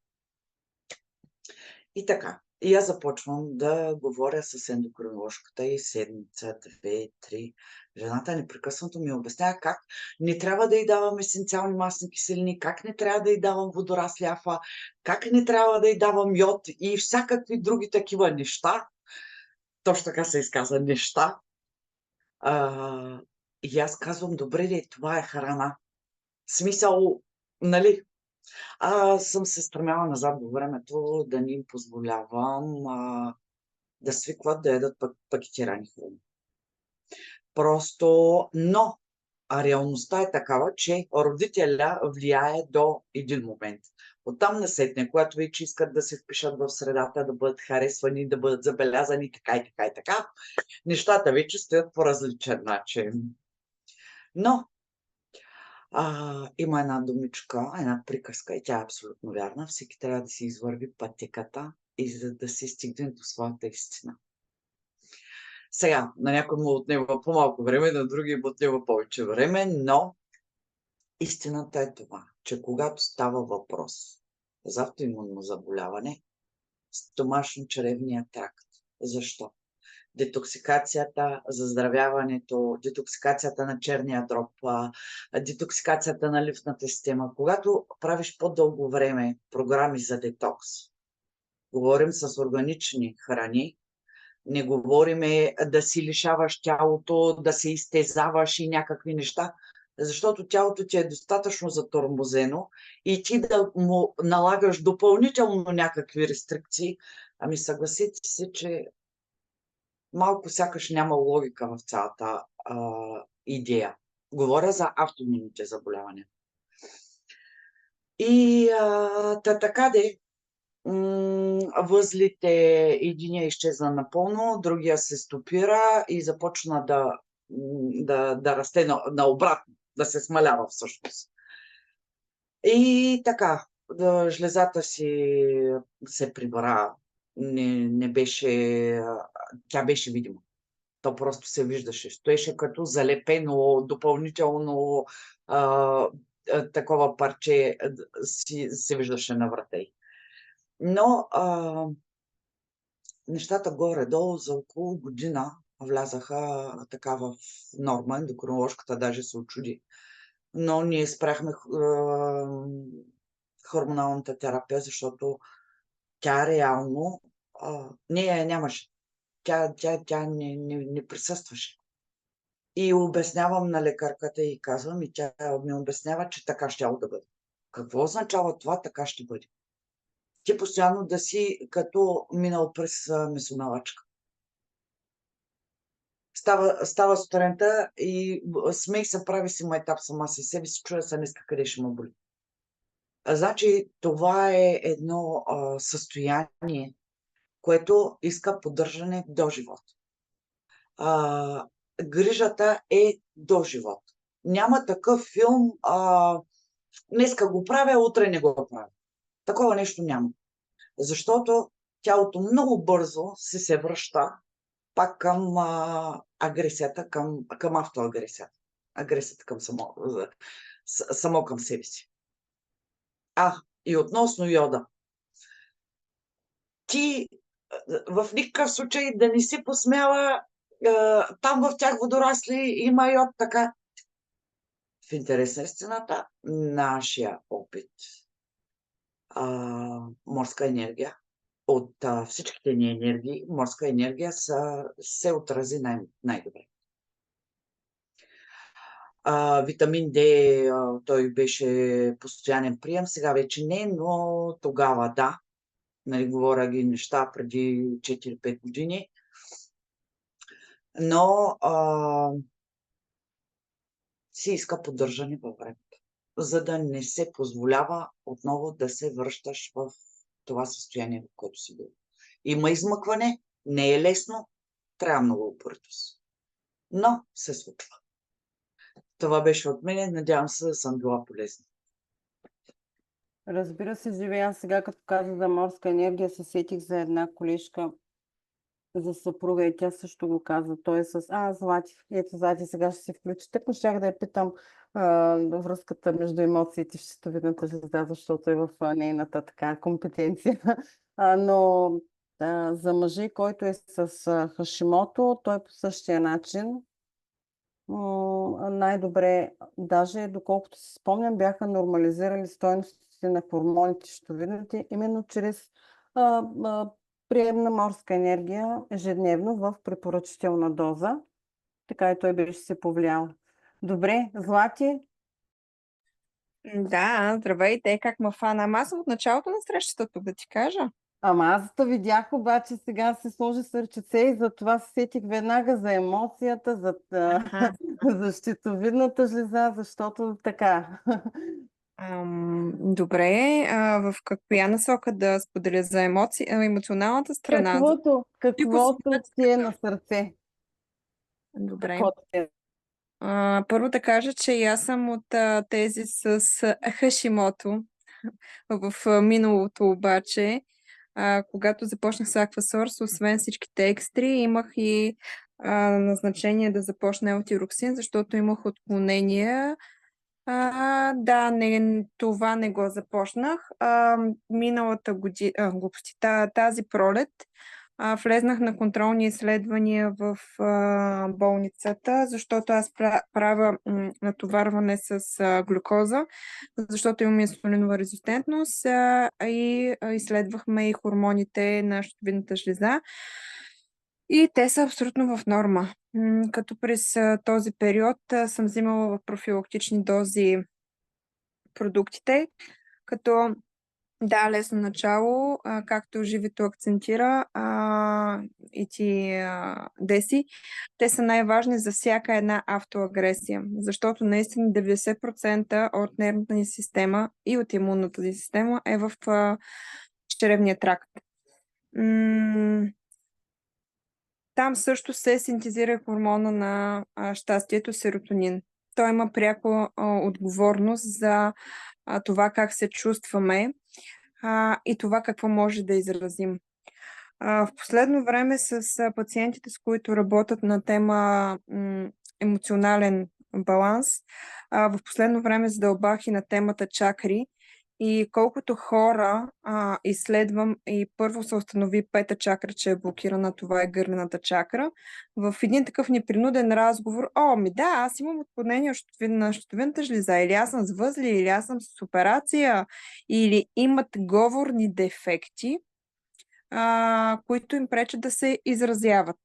И така, и аз започвам да говоря с ендокринологката и седмица, 2, 3. Жената непрекъснато ми обяснява как не трябва да й давам есенциални масни киселини, как не трябва да й давам водорасли афа, как не трябва да й давам йод и всякакви други такива неща. Точно така се изказва неща. И аз казвам, добре, това е храна. Смисъл, нали? Съм се стремяла назад във времето да не им позволявам да свикват да ядат пакетирани храни. Но реалността е такава, че родителя влияе до един момент. Оттам насетне, когато вече искат да се впишат в средата, да бъдат харесвани, да бъдат забелязани, така, нещата вече стоят по различен начин. Но има една думичка, една приказка и тя е абсолютно вярна. Всеки трябва да си извърви пътеката и за да се стигне до своята истина. Сега, на някой му отнема по-малко време, на други му отнема повече време, но истината е това, че когато става въпрос за автоимунно заболяване, стомашно-чревния тракт. Защо? Детоксикацията, заздравяването, детоксикацията на черния дроб, детоксикацията на лимфната система. Когато правиш по-дълго време програми за детокс, говорим с органични храни, не говорим да си лишаваш тялото, да се изтезаваш и някакви неща, защото тялото ти е достатъчно затормозено и ти да му налагаш допълнително някакви рестрикции, съгласите се, че малко сякаш няма логика в цялата идея. Говоря за автоимунните заболявания. И така де, възлите, единия изчезна напълно, другия се стопира и започна да да расте наобратно, да се смалява всъщност. И така, жлезата си се прибра, не беше, тя беше видима. То просто се виждаше. Стоеше като залепено допълнително такова парче се виждаше на врата й. Но нещата горе-долу за около година влязаха така в норма. Ендокринологката даже се очуди. Но ние спряхме хормоналната терапия, защото тя реално нея нямаше. Тя не присъстваше. И обяснявам на лекарката и казвам, и тя ми обяснява, че така щяло да бъде. Какво означава това, така ще бъде? Ти постоянно да си като минал през месомелачка. Става сутринта и смей се, прави си майтап сама със себе си, чуя се днеска къде ще ме боли. Значи това е едно състояние, което иска поддържане до живот. Грижата е до живот. Няма такъв филм, днеска го правя, утре не го правя. Такова нещо няма. Защото тялото много бързо се връща пак към агресията, към автоагресията. Агресията към само към себе си. И относно йода. Ти в никакъв случай да не си посмяла там в тях водорасли има йод, така. В интерес на истината, нашия опит, морска енергия, от всичките ни енергии, морска енергия се отрази най-добре. Витамин D, той беше постоянен прием, сега вече не, но тогава да. Нали, говоря ги неща преди 4-5 години. Но си иска поддържане във времето, за да не се позволява отново да се връщаш в това състояние, в което си бил. Има измъкване, не е лесно, трябва много упоритост. Но се случва. Това беше от мен, надявам се да съм била полезна. Разбира се, Живея, сега като каза за морска енергия, се сетих за една колежка за съпруга и тя също го каза. Той е с Злати. Ето, Злати сега ще се включи. Тъкмо щях да я питам връзката между емоциите и щитовидната жлеза, защото е в нейната така компетенция. Но за мъжи, който е с Хашимото, той по същия начин. Най-добре, даже доколкото си спомням, бяха нормализирали стойностите на хормоните щитовидните, именно чрез прием на морска енергия ежедневно в препоръчителна доза. Така и той беше се повлиял. Добре, Злати? Да, здравейте, как ме фана? Аз съм от началото на срещата тук, да ти кажа. Аз те видях, обаче сега се сложи сърчице и затова се сетих веднага за емоцията, за щитовидната жлеза, защото така. Добре, в коя насока да споделя за емоционалната страна? Каквото ти е на сърце. Добре. Е. Първо да кажа, че и аз съм от тези с Хашимото. В миналото обаче, когато започнах с Aquasource, освен всичките екстри, имах и назначение да започна елтироксин, защото имах отклонения. Да, това не го започнах. Миналата година, тази пролет, влезнах на контролни изследвания в болницата, защото аз правя натоварване с глюкоза, защото имам инсулинова резистентност и изследвахме и хормоните на щитовидната жлеза. И те са абсолютно в норма. Като през този период съм взимала в профилактични дози продуктите, като да, лесно начало, както Живито акцентира и ти, Деси, те са най-важни за всяка една автоагресия, защото наистина 90% от нервната ни система и от имунната ни система е в чревния тракт. там също се синтезира хормона на щастието серотонин. Той има пряко отговорност за това как се чувстваме и това какво може да изразим. В последно време с пациентите, с които работят на тема емоционален баланс, в последно време задълбах и на темата чакри. И колкото хора изследвам и първо се установи пета чакра, че е блокирана, това е гърнената чакра, в един такъв непринуден разговор, аз имам отклонение на щитовидната жлеза, или аз съм с възли, или аз съм с операция, или имат говорни дефекти, които им пречат да се изразяват.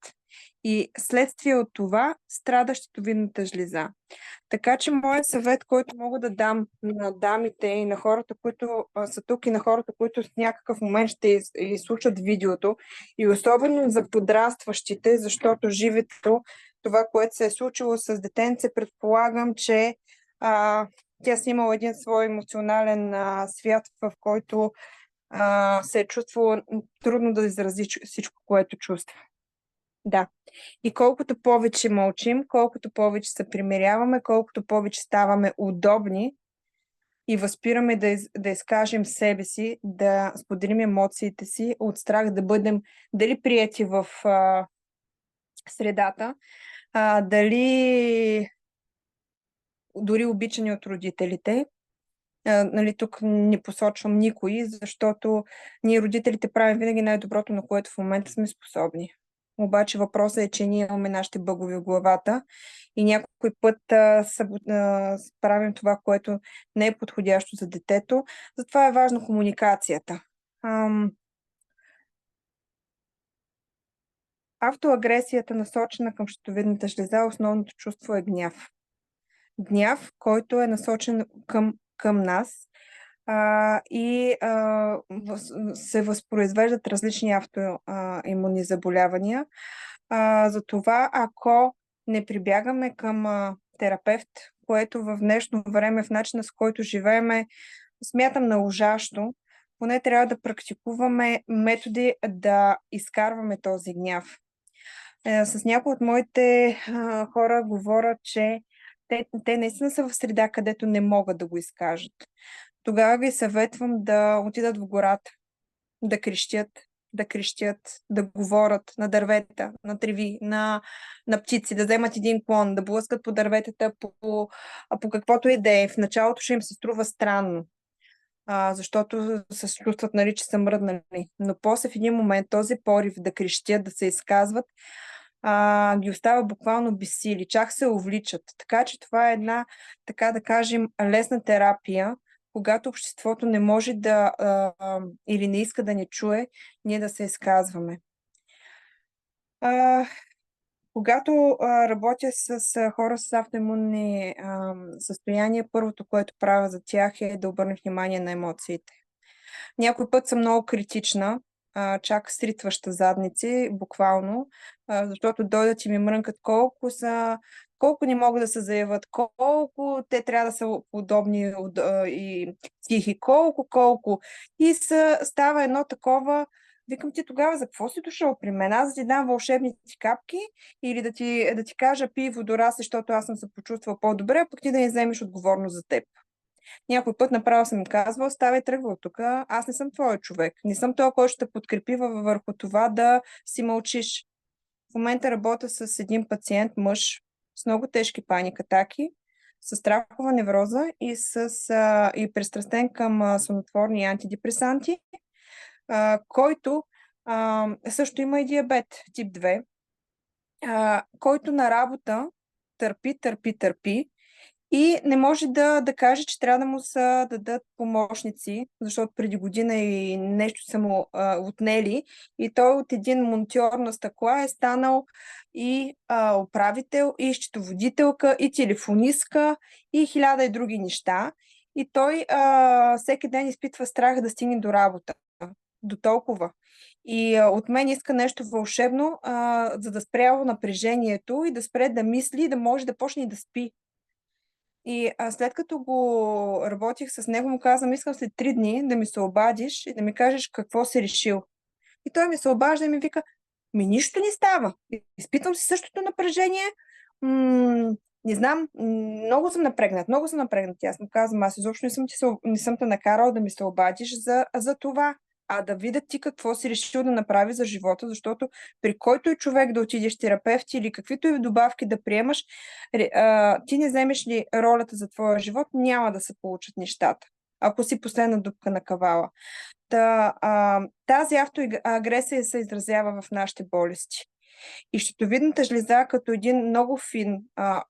И следствие от това страда щитовидната жлеза. Така че моят съвет, който мога да дам на дамите и на хората, които са тук, и на хората, които в някакъв момент ще изслушат видеото, и особено за подрастващите, защото живето, това, което се е случило с детенце, предполагам, че тя си имала един свой емоционален свят, в който се е чувствало трудно да изрази всичко, което чувства. Да. И колкото повече мълчим, колкото повече се примиряваме, колкото повече ставаме удобни и възпираме да изкажем себе си, да споделим емоциите си, от страх да бъдем дали приети в средата, дали дори обичани от родителите. Нали, тук не посочвам никой, защото ние родителите правим винаги най-доброто, на което в момента сме способни. Обаче въпросът е, че ние имаме нашите бъгове в главата и някой път правим това, което не е подходящо за детето. Затова е важна комуникацията. Автоагресията, насочена към щитовидната жлеза, основното чувство е гняв. Гняв, който е насочен към нас и се възпроизвеждат различни автоимунни заболявания. Затова, ако не прибягаме към терапевт, което в днешно време, в начина с който живееме, смятам належащо, поне трябва да практикуваме методи да изкарваме този гняв. С някои от моите хора говоря, че те наистина са в среда, където не могат да го изкажат. Тогава ги съветвам да отидат в гората, да крещят, да говорят на дървета, на треви, на птици, да вземат един клон, да блъскат по дърветата, по каквото и да е. В началото ще им се струва странно, защото се чувстват, нали, че са мръднали. Но после в един момент този порив да крещят, да се изказват, ги остава буквално без сили, чак се увличат. Така че това е една, така да кажем, лесна терапия, когато обществото не може или не иска да ни чуе, ние да се изказваме. Когато работя с хора с автоимунни състояния, първото, което правя за тях е да обърна внимание на емоциите. Някой път съм много критична, чак сритваща задници, буквално, защото дойдат и ми мрънкат колко не могат да се заявят, колко те трябва да са удобни и тихи, колко. И става едно такова, викам, ти тогава за какво си дошъл при мен? Аз да ти дам вълшебните капки или да ти кажа пий водорасли, защото аз съм се почувствала по-добре, а пък ти да не вземеш отговорност за теб. Някой път направо съм им казвал, ставай, тръгва от тук, аз не съм твой човек. Не съм този, който ще те подкрепи върху това да си мълчиш. В момента работя с един пациент, мъж, с много тежки паникатаки, с страхова невроза и пристрастен към сънотворни и антидепресанти, който също има и диабет тип 2, който на работа търпи и не може да каже, че трябва да му се дадат помощници, защото преди година и нещо са му отнели и той от един монтьор на стъкла е станал и управител, и счетоводителка, и телефонистка, и 1000 и други неща. И той всеки ден изпитва страх да стигне до работа. До толкова. И от мен иска нещо вълшебно, за да спре напрежението и да спре да мисли, да може да почне и да спи. И след като го работих с него, му казвам, искам след 3 дни да ми се обадиш и да ми кажеш какво си решил. И той ми се обажда и ми вика, Ми нищо не става. Изпитвам си същото напрежение. Не знам, много съм напрегнат, много съм напрегнат. Аз му казвам, аз изобщо не съм те накарала да ми се обадиш за това, а да видя ти какво си решил да направи за живота, защото при който и човек да отидеш терапевт или каквито и добавки да приемаш, ти не вземеш ли ролята за твоя живот, няма да се получат нещата, ако си последна дупка на кавала. Тази автоагресия се изразява в нашите болести. И щитовидната жлеза, като един много фин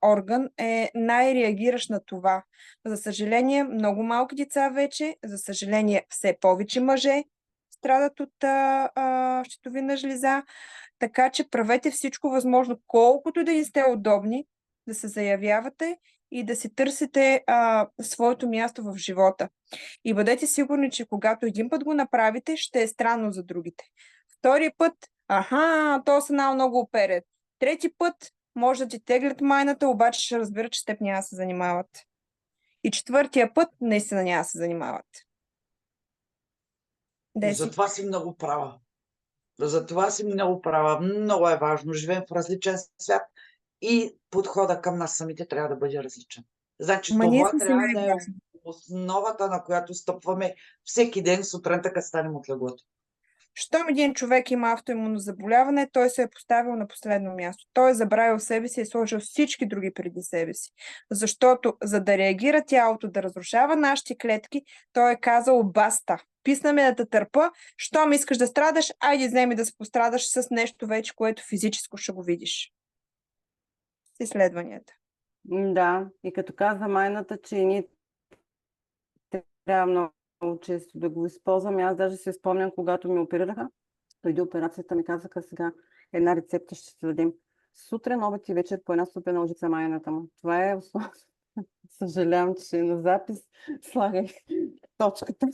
орган, е най-реагиращ на това. За съжаление, много малки деца вече, за съжаление, все повече мъже страдат от щитовидна жлеза, така че правете всичко възможно, колкото и да не сте удобни, да се заявявате и да си търсите своето място в живота. И бъдете сигурни, че когато един път го направите, ще е странно за другите. Втория път, то се много оперят. Трети път, може да ти теглят майната, обаче ще разберат, че теб няма да се занимават. И четвъртия път, наистина няма да се занимават. Затова си много права. Затова си много права. Много е важно. Живеем в различен свят и подхода към нас самите трябва да бъде различен. Значи това трябва да е основата, на която стъпваме всеки ден сутринта, като станем от леглото. Щом един човек има автоимунно заболяване, той се е поставил на последно място. Той е забравил себе си и е сложил всички други преди себе си. Защото за да реагира тялото, да разрушава нашите клетки, той е казал баста. Писна ме да те търпа, щом искаш да страдаш, айде вземи да се пострадаш с нещо вече, което физическо ще го видиш. С изследванията. Да, и като каза майната, че ние трябва много често да го използвам. Аз даже се спомням, когато ми оперираха, преди операцията ми казаха сега една рецепта ще ти дадем. Сутрин, обед и вечер по една супена лъжица майната му. Това е основа. Съжалявам, че на запис слагах точката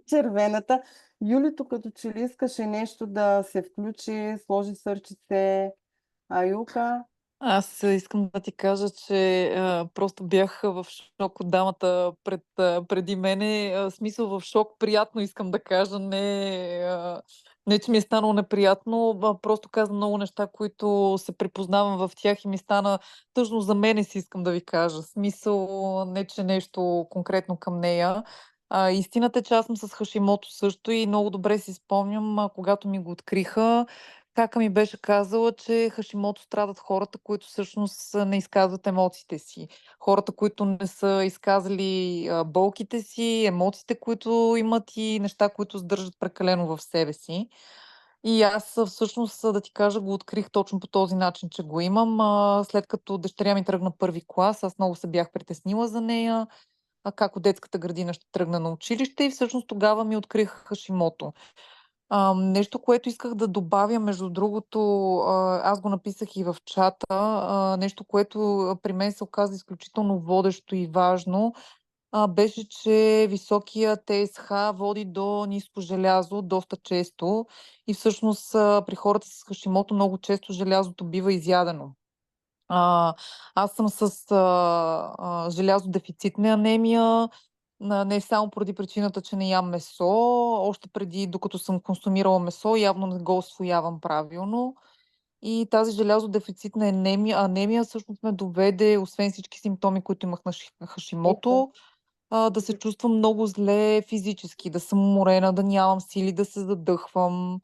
червената. Юлито като че ли искаше нещо да се включи, сложи сърчице, Юлка. Аз искам да ти кажа, че просто бях в шок от дамата преди мене. Смисъл в шок, приятно искам да кажа. Не, че ми е станало неприятно, просто казвам много неща, които се припознавам в тях и ми стана тъжно за мене, си искам да ви кажа. Смисъл, не че нещо конкретно към нея. Истината е, че аз съм с Хашимото също и много добре си спомням, когато ми го откриха. Кака ми беше казала, че Хашимото страдат хората, които всъщност не изказват емоциите си. Хората, които не са изказали болките си, емоциите, които имат и неща, които сдържат прекалено в себе си. И аз всъщност, да ти кажа, го открих точно по този начин, че го имам. След като дъщеря ми тръгна първи клас, аз много се бях притеснила за нея, как от детската градина ще тръгна на училище и всъщност тогава ми открих Хашимото. Нещо, което исках да добавя, между другото, аз го написах и в чата, нещо, което при мен се оказа изключително водещо и важно, беше, че високия ТСХ води до ниско желязо доста често и всъщност при хората с Хашимото много често желязото бива изядено. Аз съм с желязодефицитна анемия, не само поради причината, че не ям месо, още преди, докато съм консумирала месо, явно не го усвоявам правилно. И тази желязодефицитна анемия всъщност ме доведе, освен всички симптоми, които имах на Хашимото, да се чувствам много зле физически, да съм уморена, да нямам сили, да се задъхвам.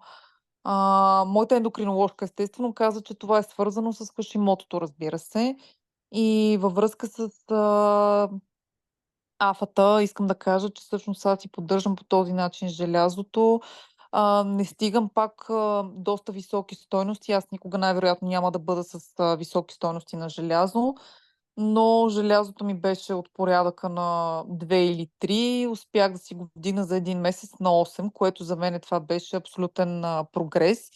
Моята ендокриноложка естествено каза, че това е свързано с Хашимотото, разбира се. И във връзка с афата, искам да кажа, че всъщност аз си поддържам по този начин желязото. Не стигам пак доста високи стойности. Аз никога най-вероятно няма да бъда с високи стойности на желязо, но желязото ми беше от порядъка на 2 или 3. Успях да си го вдигна за един месец на 8, което за мен това беше абсолютен прогрес.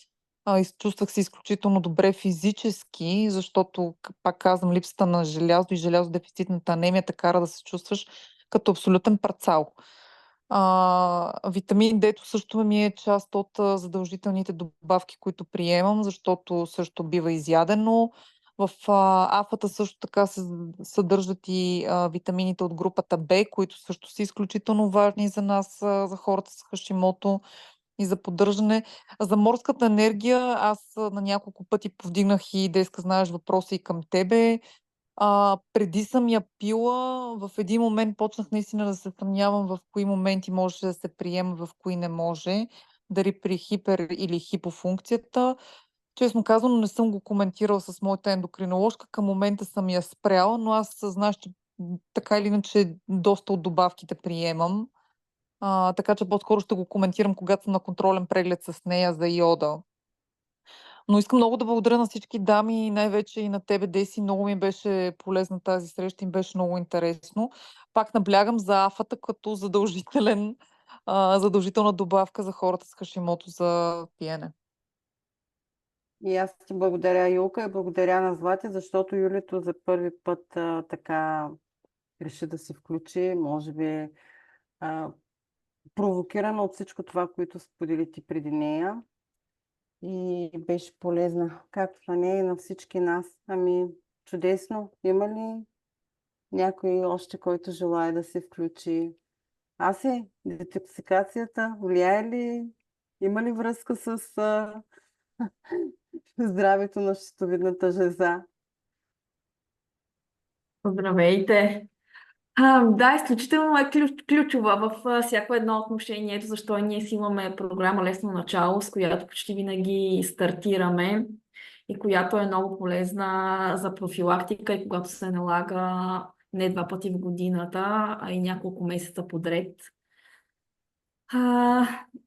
Чувствах се изключително добре физически, защото, пак казвам, липсата на желязо и желязодефицитната анемия те кара да се чувстваш като абсолютен парцал. Витамин D също ми е част от задължителните добавки, които приемам, защото също бива изядено. В афата също така се съдържат и витамините от групата B, които също са изключително важни за нас, за хората с Хашимото. и за поддържане. За морската енергия аз на няколко пъти повдигнах и Деска, знаеш, въпроси и към тебе. Преди съм я пила, в един момент почнах наистина да се съмнявам в кои моменти може да се приема, в кои не може, дали при хипер или хипофункцията. Честно казано, не съм го коментирала с моята ендокриноложка. Към момента съм я спряла, но аз знаеш, че така или иначе доста от добавките приемам. Така че по-скоро ще го коментирам, когато съм на контролен преглед с нея за йода. Но искам много да благодаря на всички дами, най-вече и на тебе, Деси. Много ми беше полезна тази среща и ми беше много интересно. Пак наблягам за афата като задължителна добавка за хората с Хашимото за пиене. И аз ти благодаря, Юлка, и благодаря на Злати, защото Юлито за първи път така реши да се включи, може би провокирана от всичко това, което сподели ти преди нея. И беше полезна, както на нея и на всички нас. Ами, чудесно. Има ли някой още, който желая да се включи? Детоксикацията влияе ли? Има ли връзка с здравето на щитовидната жлеза? Здравейте! Да, изключително е ключова в всяко едно отношение. Ето защо ние си имаме програма Лесно начало, с която почти винаги стартираме и която е много полезна за профилактика и когато се налага не 2 пъти в годината, а и няколко месеца подред.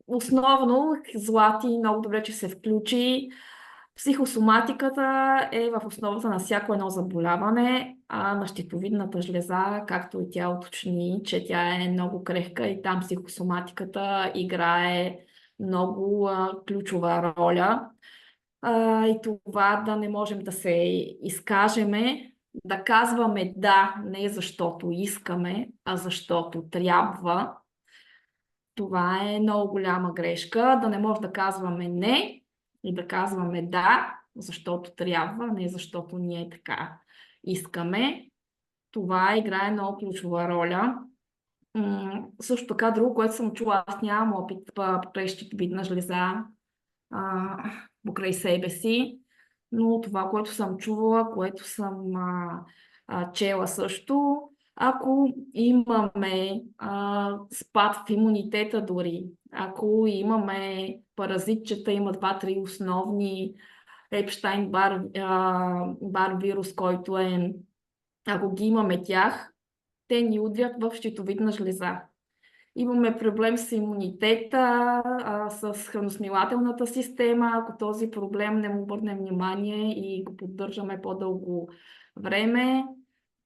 Основно, Злати много добре, че се включи. Психосоматиката е в основата на всяко едно заболяване, а на щитовидната жлеза, както и тя уточни, че тя е много крехка и там психосоматиката играе много ключова роля. И това да не можем да се изкажеме, да казваме да, не защото искаме, а защото трябва. Това е много голяма грешка, да не може да казваме не и да казваме да, защото трябва, не защото ние така искаме. Това играе много ключова роля. Също така, друго, което съм чула, аз нямам опит покрай щитовидна жлеза, покрай себе си, но това, което съм чувала, което съм чела също, ако имаме спад в имунитета дори, ако имаме паразитчета, има 2-3 основни Епштайн-Бар вирус, който е, ако ги имаме тях, те ни удрят в щитовидна жлеза. Имаме проблем с имунитета, с храносмилателната система. Ако този проблем не му обърнем внимание и го поддържаме по-дълго време,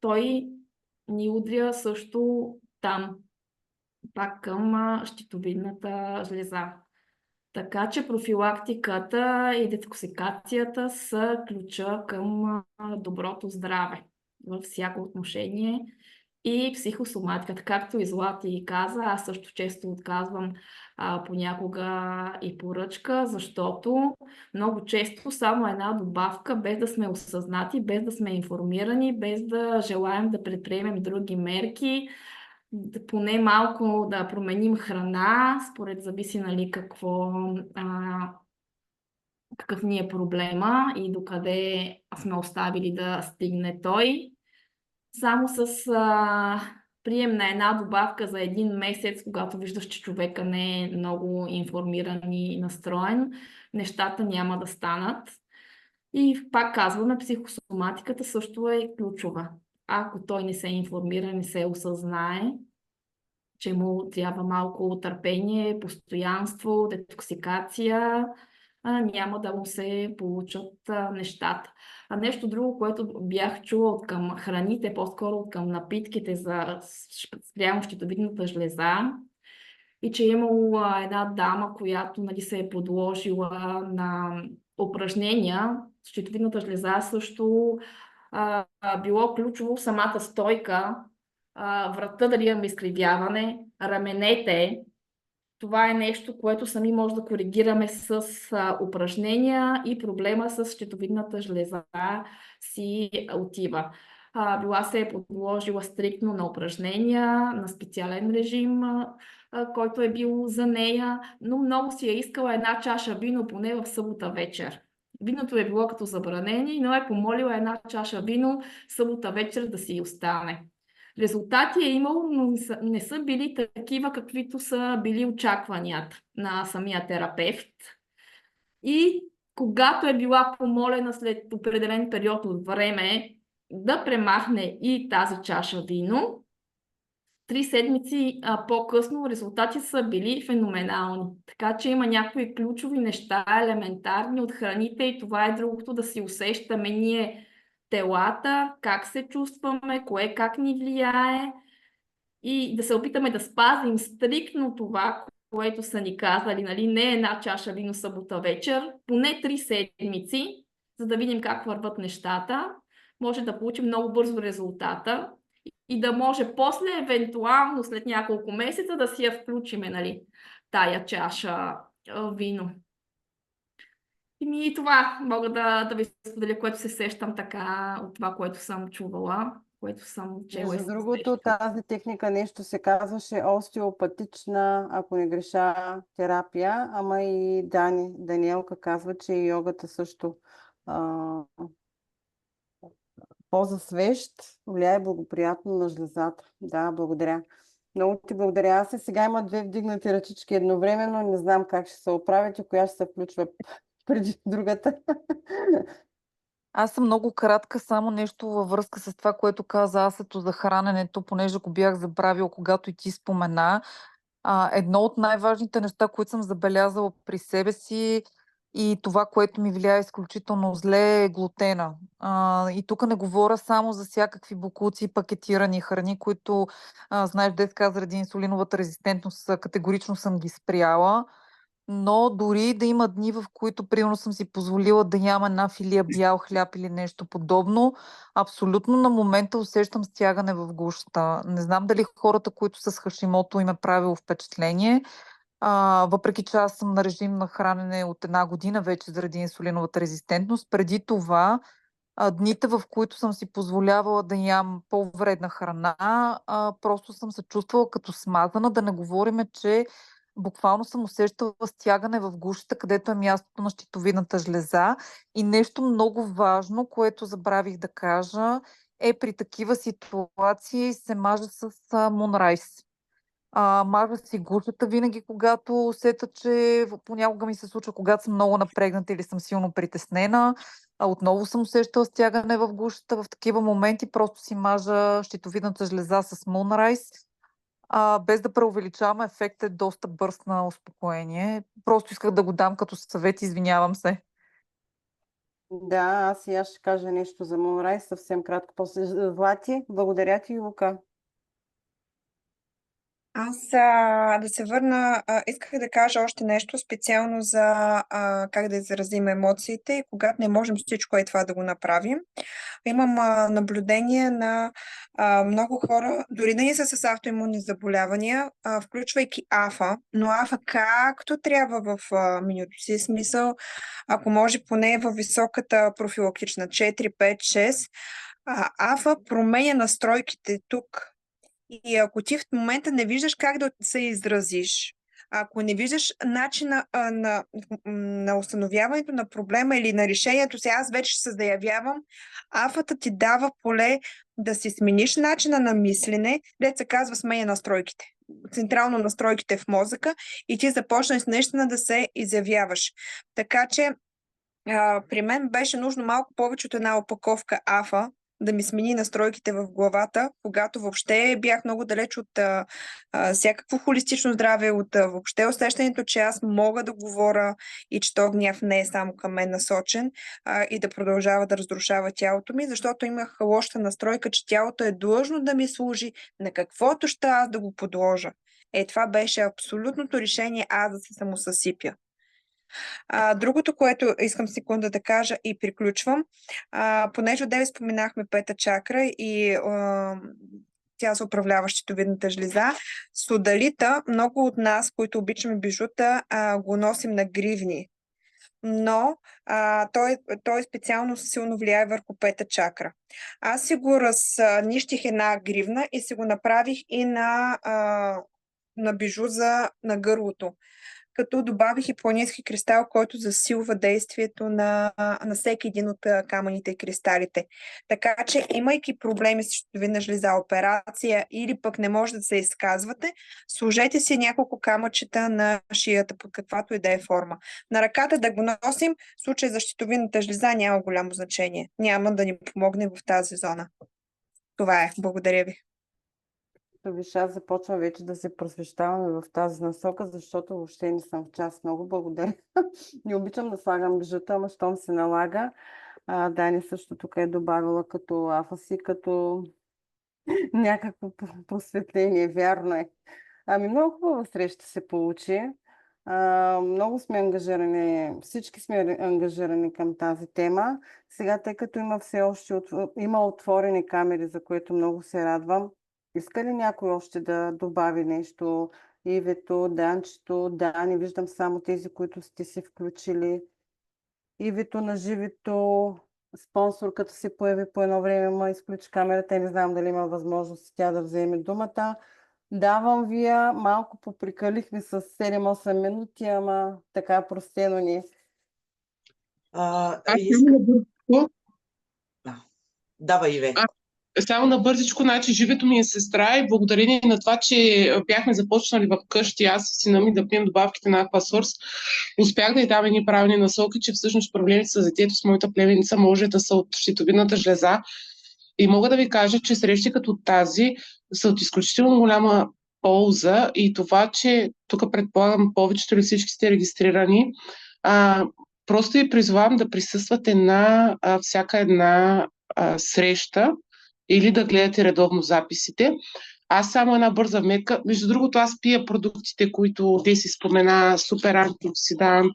той ни удря също там, пак към щитовидната жлеза. Така че профилактиката и детоксикацията са ключа към доброто здраве във всяко отношение. И психосоматиката, както и Злати каза, аз също често отказвам понякога и поръчка, защото много често само една добавка, без да сме осъзнати, без да сме информирани, без да желаем да предприемем други мерки, поне малко да променим храна, според зависи нали какъв ни е проблема и докъде сме оставили да стигне той. Само с прием на една добавка за 1 месец, когато виждаш, че човека не е много информиран и настроен, нещата няма да станат. И пак казваме, психосоматиката също е ключова. Ако той не се информира, не се осъзнае, че му трябва малко търпение, постоянство, детоксикация, няма да му се получат нещата. Нещо друго, което бях чула от към храните, по-скоро от към напитките за спрямо щитовидната жлеза, и че е имало една дама, която нали, се е подложила на упражнения. Щитовидната жлеза също било ключово самата стойка, врата дали имаме изкривяване, раменете. Това е нещо, което сами може да коригираме с упражнения и проблема с щитовидната жлеза си отива. Била се е подложила стриктно на упражнения, на специален режим, който е бил за нея, но много си е искала една чаша вино поне в събота вечер. Виното е било като забранение, но е помолила една чаша вино събота вечер да си остане. Резултати е имало, но не са били такива, каквито са били очакванията на самия терапевт. И когато е била помолена след определен период от време да премахне и тази чаша вино, 3 седмици по-късно резултати са били феноменални. Така че има някои ключови неща, елементарни от храните, и това е другото, да си усещаме ние телата, как се чувстваме, кое как ни влияе, и да се опитаме да спазим стриктно това, което са ни казали, нали, не една чаша вино събота вечер, поне 3 седмици, за да видим как върват нещата. Може да получим много бързо резултата и да може после, евентуално след няколко месеца, да си я включиме, нали, тая чаша вино. И това мога да ви споделя, което се сещам така от това, което съм чувала, което съм чела. Между другото, тази техника нещо се казваше остеопатична, ако не греша, терапия, ама и Даниелка казва, че и йогата също по-засвещ влияе благоприятно на жлезата. Да, благодаря. Много ти благодаря. Аз сега има 2 вдигнати ръчички едновременно. Не знам как ще се оправят и коя ще се включва преди другата. Аз съм много кратка, само нещо във връзка с това, което каза Асето за храненето, понеже го бях забравил, когато и ти спомена. Едно от най-важните неща, които съм забелязала при себе си и това, което ми влияе изключително зле, е глутена. И тук не говоря само за всякакви бокуци и пакетирани храни, които, знаеш, детска заради инсулиновата резистентност категорично съм ги спряла. Но дори да има дни, в които примерно съм си позволила да ям една филия бял хляб или нещо подобно, абсолютно на момента усещам стягане в гушата. Не знам дали хората, които са с Хашимото, им е правило впечатление. Въпреки че аз съм на режим на хранене от 1 година вече заради инсулиновата резистентност, преди това дните, в които съм си позволявала да ям по-вредна храна, просто съм се чувствала като смазана, да не говорим, че буквално съм усещала стягане в гушата, където е мястото на щитовидната жлеза. И нещо много важно, което забравих да кажа, е при такива ситуации се мажа с Мунрайс. Мажа си гушата винаги, когато усета, че понякога ми се случва, когато съм много напрегната или съм силно притеснена. Отново съм усещала стягане в гушата. В такива моменти просто си мажа щитовидната жлеза с Мунрайс. Без да преувеличавам, ефектът е доста бърз на успокоение. Просто исках да го дам като съвет, извинявам се. Да, аз ще кажа нещо за Монрай съвсем кратко после Злати. Благодаря ти, Лука. Аз да се върна, исках да кажа още нещо специално за как да изразим емоциите и когато не можем всичко това да го направим. Имам наблюдение на много хора, дори да не са с автоимунни заболявания, включвайки АФА, но АФА както трябва в менюто си, смисъл, ако може поне във високата профилактична 4, 5, 6, АФА променя настройките тук. И ако ти в момента не виждаш как да се изразиш, ако не виждаш начина на установяването на проблема или на решението си, аз вече ще се заявявам, афата ти дава поле да си смениш начина на мислене, дето се казва сменя настройките. Централно настройките в мозъка и ти започнеш наистина да се изявяваш. Така че при мен беше нужно малко повече от една опаковка АФА, да ми смени настройките в главата, когато въобще бях много далеч от всякакво холистично здраве, от въобще усещането, че аз мога да говоря и че то гняв не е само към мен насочен и да продължава да разрушава тялото ми, защото имах лоша настройка, че тялото е длъжно да ми служи на каквото ще аз да го подложа. Това беше абсолютното решение аз да се самосъсипя. Другото, което искам секунда да кажа и приключвам, понеже отдеве споменахме пета чакра и тя се управлява щитовидната жлеза, содалита, много от нас, които обичаме бижута, го носим на гривни. но той специално силно влияе върху пета чакра. Аз си го разнищих една гривна и си го направих и на бижу на гърлото, като добавих и планински кристал, който засилва действието на всеки един от камъните и кристалите. Така че, имайки проблеми с щитовидна жлеза, операция или пък не може да се изказвате, сложете си няколко камъчета на шията, под каквато и да е форма. На ръката да го носим, в случай за щитовидната жлеза няма голямо значение. Няма да ни помогне в тази зона. Това е. Благодаря ви. Виж, аз започвам вече да се просвещаваме в тази насока, защото въобще не съм в час. Много благодаря. Не обичам да слагам бижута, ама щом се налага. Дани също тук е добавила като афаси, като някакво просветление. Вярно е. Много хубава среща се получи. Много сме ангажирани, всички сме ангажирани към тази тема. Сега, тъй като има все още има отворени камери, за което много се радвам, иска ли някой още да добави нещо? Ивето, Данчето, Дани, виждам само тези, които сте се включили. Ивето на живето, спонсор, като се появи по едно време, ма изключи камерата, не знам дали има възможност тя да вземе думата. Давам ви я, малко поприкалихме с 7-8 минути, ама така простено ни. Аз Искам... само набързичко, Давай, Иве. само набързичко, значи живето ми е сестра и благодарение на това, че бяхме започнали в къщи, аз и сина ми да пием добавките на Aquasource, успях да й дам едни правилни насоки, че всъщност проблемите с детето с моята племенница може да са от щитовидната жлеза. И мога да ви кажа, че срещи като тази са от изключително голяма полза и това, че тук предполагам повечето или всички сте регистрирани, просто ви призовавам да присъствате на всяка една среща или да гледате редовно записите. Аз само една бърза вметка. Между другото, аз пия продуктите, които те си спомена, супер антиоксидант,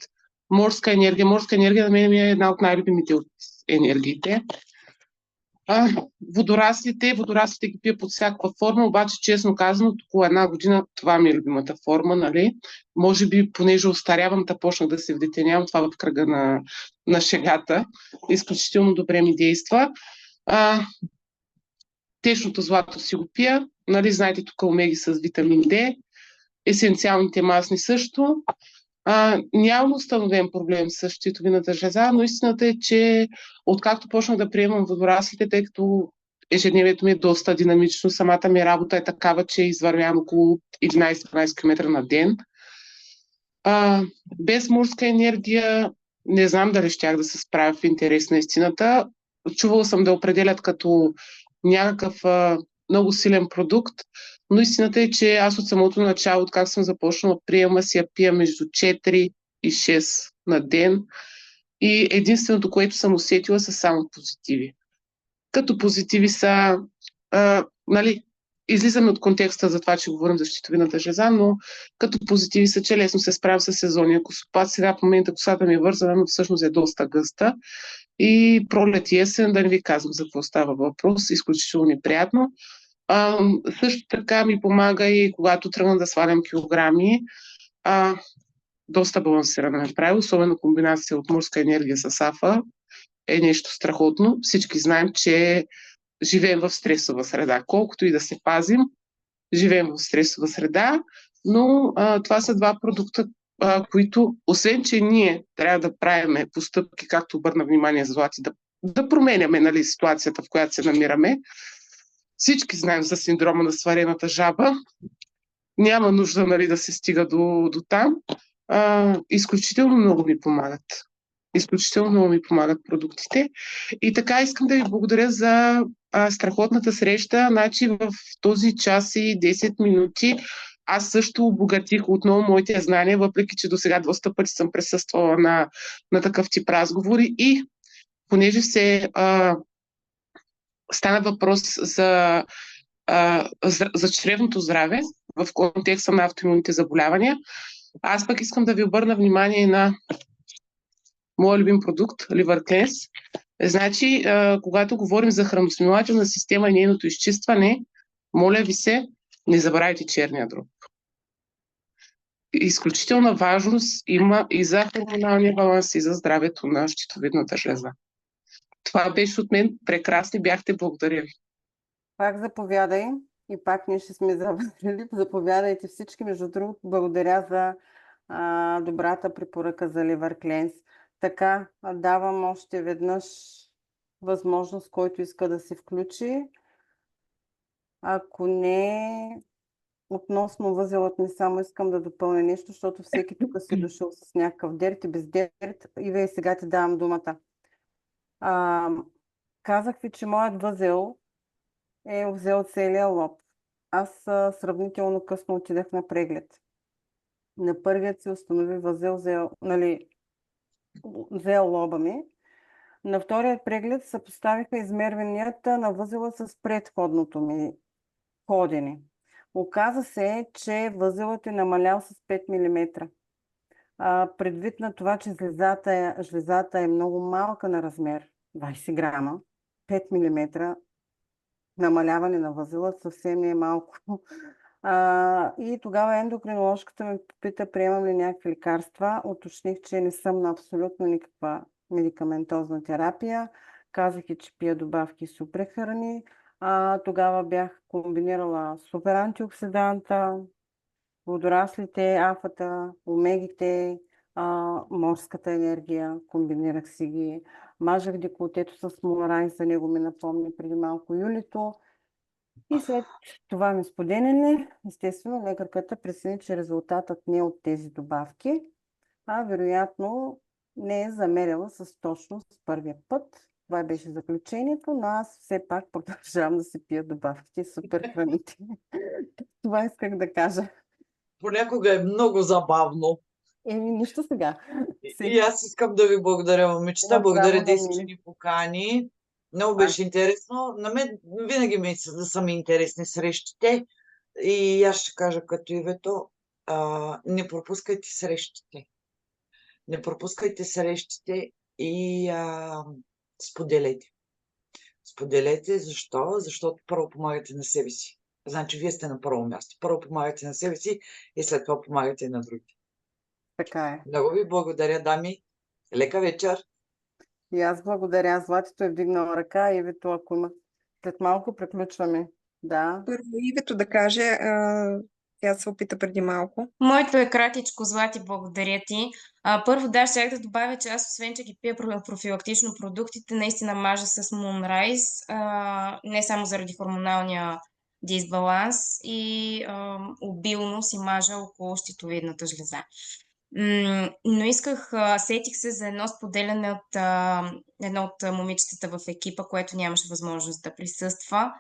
морска енергия. Морска енергия на мен е една от най-любимите от енергиите. Водораслите ги пия под всякаква форма, обаче честно казано, около една година това ми е любимата форма, нали? Може би, понеже остарявам, да почнах да се вдетенявам, това в кръга на шегата. Изключително добре ми действа. Течното злато си го пия, нали? Знаете тук омеги с витамин D, есенциалните масни също. Нямам установен проблем с щитовидната жлеза, но истината е, че откакто почнах да приемам водораслите, тъй като ежедневието ми е доста динамично, самата ми работа е такава, че извървявам около 11-12 км на ден. Без морска енергия не знам дали щях да се справя в интерес на истината. Чувала съм да определят като някакъв много силен продукт, но истината е, че аз от самото начало, от как съм започнала приема, си я пия между 4 и 6 на ден и единственото, което съм усетила, са само позитиви. Като позитиви са, нали, излизаме от контекста за това, че говорим за щитовидната жлеза, но като позитиви са, че лесно се справя с сезонния косопад. Сега в момента косата ми е вързана, но всъщност е доста гъста. И пролет и есен, да не ви казвам за какво става въпрос, изключително неприятно. Също така ми помага и когато тръгна да свалям килограми, доста балансирана ме прави, особено комбинация от морска енергия с АФА е нещо страхотно. Всички знаем, че живеем в стресова среда. Колкото и да се пазим, живеем в стресова среда, но това са два продукта, които, освен че ние трябва да правим постъпки, както обърна внимание Злати, да променяме, нали, ситуацията, в която се намираме. Всички знаем за синдрома на сварената жаба. Няма нужда, нали, да се стига до там. Изключително много ми помагат. Изключително много ми помагат продуктите. И така искам да ви благодаря за страхотната среща. Значи в този час и 10 минути аз също обогатих отново моите знания, въпреки че до сега доста пъти съм присъствала на такъв тип разговори. И понеже стана въпрос за чревното здраве в контекста на автоимунните заболявания, аз пък искам да ви обърна внимание на моя любим продукт, Liver Cleanse. Значи, когато говорим за храносмилателна система и нейното изчистване, моля ви се, не забравяйте черния дроб. изключителна важност има и за хормоналния баланс, и за здравето на щитовидната жлеза. Това беше от мен. Прекрасни бяхте. Благодаря ви. Пак заповядай и пак ние ще сме завършили. Заповядайте всички. Между другото, благодаря за добрата препоръка за Liver Cleanse. Така, давам още веднъж възможност, който иска да се включи. Ако не, относно възелът ми само искам да допълня нещо, защото всеки тук си дошъл с някакъв дерт и без дерт. Ива, и сега ти давам думата. Казах ви, че моят възел е взел целия лоб. Аз сравнително късно отидах на преглед. На първият се установи възел, взел лоба ми. На вторият преглед съпоставиха измерванията на възела с предходното ми ходене. Оказа се, че възелът е намалял с 5 мм. Предвид на това, че жлезата е много малка на размер, 20 грама, 5 мм намаляване на възела съвсем не е малко. И тогава ендокринологката ме попита, приемам ли някакви лекарства. Уточних, че не съм на абсолютно никаква медикаментозна терапия. Казах и, че пия добавки и супрехрани. Тогава бях комбинирала супер антиоксиданта, водораслите, афата, омегите, морската енергия, комбинирах си ги. Мажах деколтето с Moonrise, за него ми напомни преди малко Юлито. И след това ми споделяне, естествено, лекарката прецени, че резултатът не е от тези добавки, а вероятно не е замерила с точност първия път. Това беше заключението, но аз все пак продължавам да си пия добавките и супер храните. Това исках да кажа. Понякога е много забавно. Нищо сега. И аз искам да ви благодаря, момичета. Благодаря, Деси, че ни покани. Много беше интересно. На мен винаги ми да са ми интересни срещите. И аз ще кажа като Ивето, не пропускайте срещите. Не пропускайте срещите и споделете. Споделете. Защо? Защото първо помагате на себе си. Значи вие сте на първо място. Първо помагате на себе си и след това помагате на другите. Така е. Много ви благодаря, дами. Лека вечер. И аз благодаря. Златито е вдигнала ръка. Ивето, ако има. След малко приключваме. Да. Първо Ивето да каже, тя се опита преди малко. Моето е кратичко, Злати, благодаря ти. Първо, да, щях да добавя, че аз освен, че ги пия профилактично продуктите, наистина мажа с Moonrise, не само заради хормоналния дисбаланс и обилно си мажа около щитовидната жлеза. Но сетих се за едно споделяне от едно от момичетата в екипа, което нямаше възможност да присъства.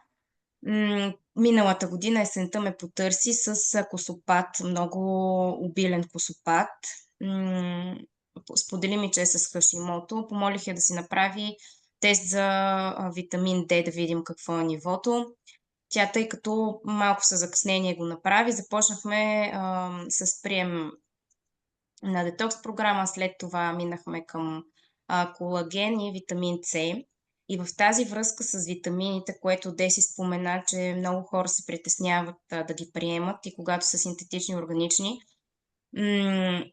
Миналата година есента ме потърси с косопат, много обилен косопат. Сподели ми, че е с Хашимото. Помолих я да си направи тест за витамин D, да видим какво е нивото. Тя, тъй като малко със закъснение го направи, започнахме с прием на детокс програма, след това минахме към колаген и витамин С. И в тази връзка с витамините, което Деси спомена, че много хора се притесняват да ги приемат и когато са синтетични органични,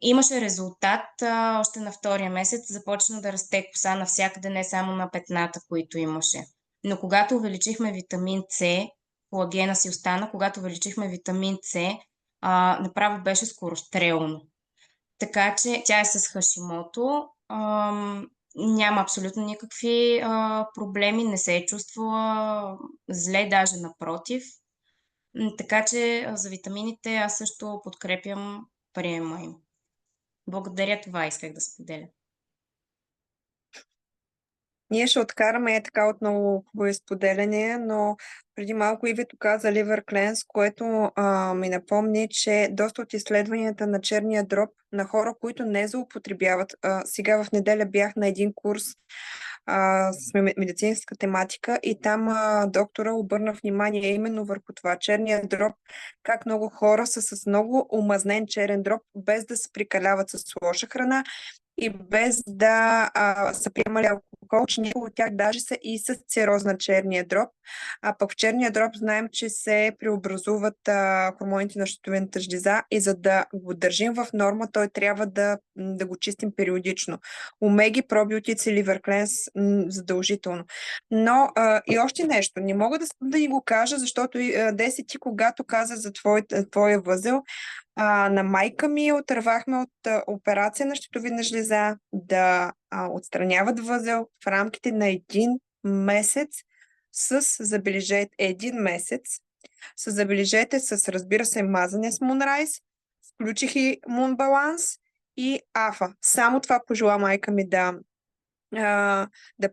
имаше резултат. Още на втория месец започна да расте коса навсякъде, не само на петната, които имаше. Но когато увеличихме витамин С, колагена си остана, когато увеличихме витамин С, направо беше скорострелно. Така че тя е с Хашимото. Няма абсолютно никакви проблеми, не се е чувствала зле, даже напротив. Така че за витамините аз също подкрепям приема им. Благодаря, това исках да споделя. Ние ще откараме така отново споделяне, но преди малко Ивето каза Liver Cleanse, което ми напомни, че доста от изследванията на черния дроб на хора, които не злоупотребяват. Сега в неделя бях на един курс с медицинска тематика и там доктора обърна внимание именно върху това черния дроб, как много хора са с много омазнен черен дроб, без да се прикаляват с лоша храна и без да са приемали алкохол протокол, че някои от тях даже са и с цироз на черния дроб, а пък в черния дроб знаем, че се преобразуват хормоните на щитовидната жлеза и за да го държим в норма, той трябва да го чистим периодично. Омеги, пробиотици, ливеркленс задължително. Но и още нещо, не мога да ни го кажа, защото Деси, ти когато каза за твоя възел, на майка ми отървахме от операция на щитовидна жлеза да отстраняват възел в рамките на 1 месец забележете, 1 месец забележете с, разбира се, мазане с Мунрайз, включих и Мунбаланс и Афа. Само това пожела майка ми да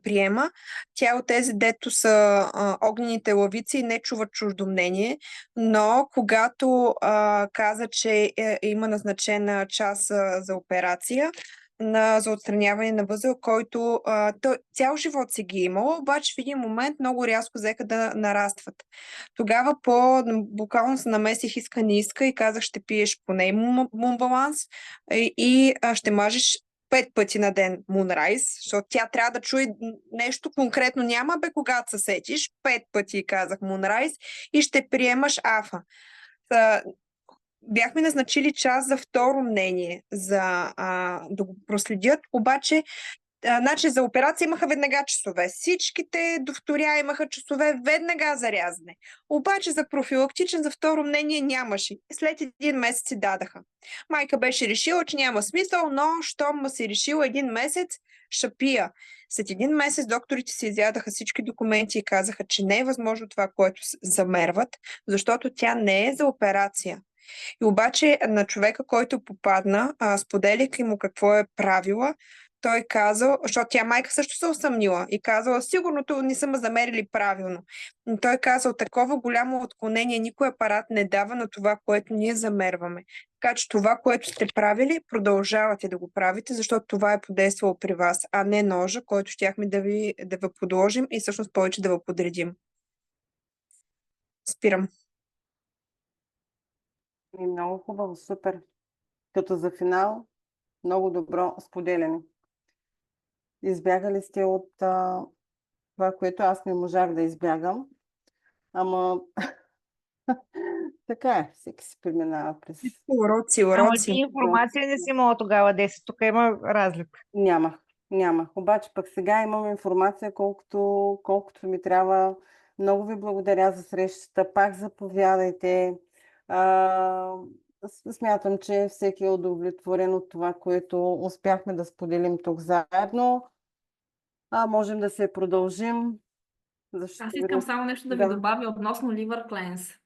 приема. Тя от тези, дето са огнените лъвици, не чува чуждо мнение, но когато каза, че има назначена час за операция, за отстраняване на възел, който той цял живот си ги имал, обаче в един момент много рязко взеха да нарастват. Тогава буквално се намесих иска не иска и казах, ще пиеш поне Мунбаланс и ще мажеш 5 пъти на ден Мунрайз, защото тя трябва да чуе нещо конкретно. Няма бе, когато се сетиш. 5 пъти казах Мунрайз и ще приемаш Афа. Бяхме назначили час за второ мнение, да го проследят, обаче значи за операция имаха веднага часове. Всичките докторя имаха часове веднага за рязане. Обаче за профилактичен, за второ мнение нямаше. След 1 месец си дадаха. Майка беше решила, че няма смисъл, но щом си решила 1 месец, шапия. След 1 месец докторите си изядаха всички документи и казаха, че не е възможно това, което замерват, защото тя не е за операция. И обаче на човека, който попадна, споделяйки му какво е правила, той казал, защото тя майка също се усъмнила и казала, сигурно не са ме замерили правилно. И той казал, такова голямо отклонение никой апарат не дава на това, което ние замерваме. Така че това, което сте правили, продължавате да го правите, защото това е подействало при вас, а не ножа, който щяхме да ви подложим и всъщност повече да ви подредим. Спирам. И много хубаво, супер. Като за финал, много добро споделяне. Избягали сте от това, което аз не можах да избягам. Ама така е, всеки си преминава през... Уроци. Ама ти информация не си имала тогава, 10. Тук има разлика. Нямах. Обаче пък сега имам информация, колкото ми трябва. Много ви благодаря за срещата. Пак заповядайте. Смятам, че всеки е удовлетворен от това, което успяхме да споделим тук заедно. Можем да се продължим. Аз искам само нещо да ви добавя относно Liver Cleanse.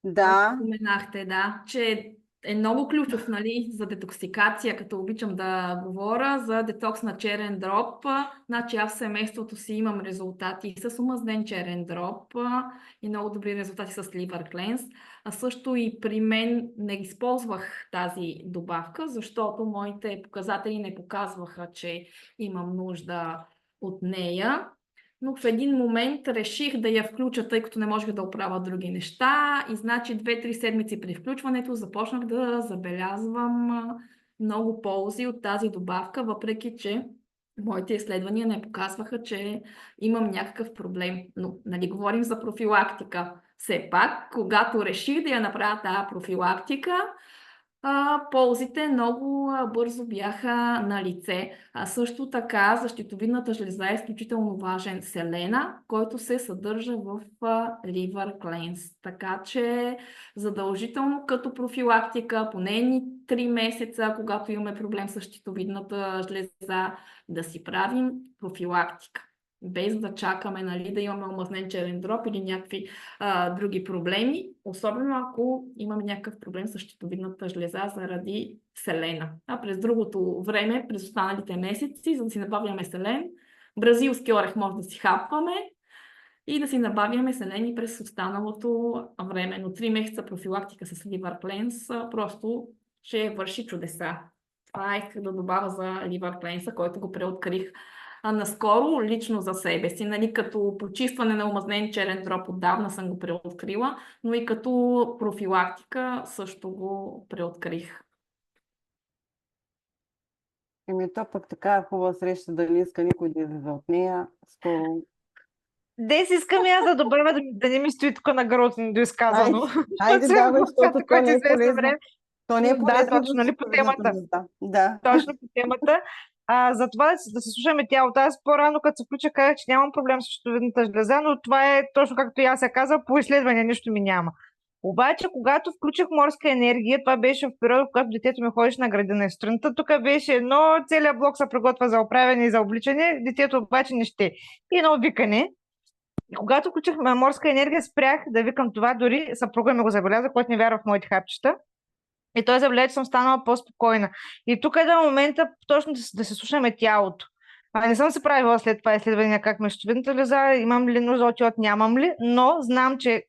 Да. Споменахте, че е много ключов, нали, за детоксикация, като обичам да говоря, за детокс на черен дроб. Значи аз в семейството си имам резултати с омазнен черен дроб и много добри резултати с Liver Cleanse. А също и при мен не използвах тази добавка, защото моите показатели не показваха, че имам нужда от нея. Но в един момент реших да я включа, тъй като не можех да оправя други неща. И значи 2-3 седмици при включването започнах да забелязвам много ползи от тази добавка, въпреки че моите изследвания не показваха, че имам някакъв проблем. Но нали говорим за профилактика. Все пак, когато реших да я направя тази профилактика, ползите много бързо бяха на лице. Също така за щитовидната жлеза е изключително важен селена, който се съдържа в Liver Cleanse. Така че задължително като профилактика, поне 3 месеца, когато имаме проблем с щитовидната жлеза, да си правим профилактика. Без да чакаме, нали, да имаме омазнен черен дроб или някакви други проблеми, особено ако имаме някакъв проблем с щитовидната жлеза заради селена. През другото време, през останалите месеци, за да си набавяме селен, бразилски орех може да си хапваме и да си набавяме селени през останалото време. Но 3 месеца профилактика с Liver Cleanse просто ще върши чудеса. Това исках да добавя за Liver Cleanse, който го преоткрих наскоро лично за себе си, нали, като почистване на омазнен черен дроб отдавна съм го преоткрила, но и като профилактика също го преоткрих. То пък така хубава среща да не иска никой да излезе от нея. Скоро. Дес искам и аз да добавя да не ми стои тук на гротното изказано. Айде, давай, защото то не е полезно. То не е Да, полезно точно, нали, по световидната темата. звезда. Да. Точно по темата. За това да си слушаме тялото. Аз по-рано, като се включа, казах, че нямам проблем с щитовидната жлеза, но това е точно както и аз се казах, по изследване нищо ми няма. Обаче, когато включих морска енергия, това беше в периода, когато детето ми ходеше на градина и сутринта. Тук беше едно, целият блок се приготвя за оправяне и за обличане, детето обаче не ще. И едно викане. И когато включих морска енергия, спрях да викам това, дори съпруга ми го забеляза, който не вярва в моите хапчета. И той забеляза, че съм станала по-спокойна. И тук е до момента точно да се слушаме тялото. Не съм се правила след това изследване как ме щитовидната леза, имам ли нужда от йод, нямам ли, но знам, че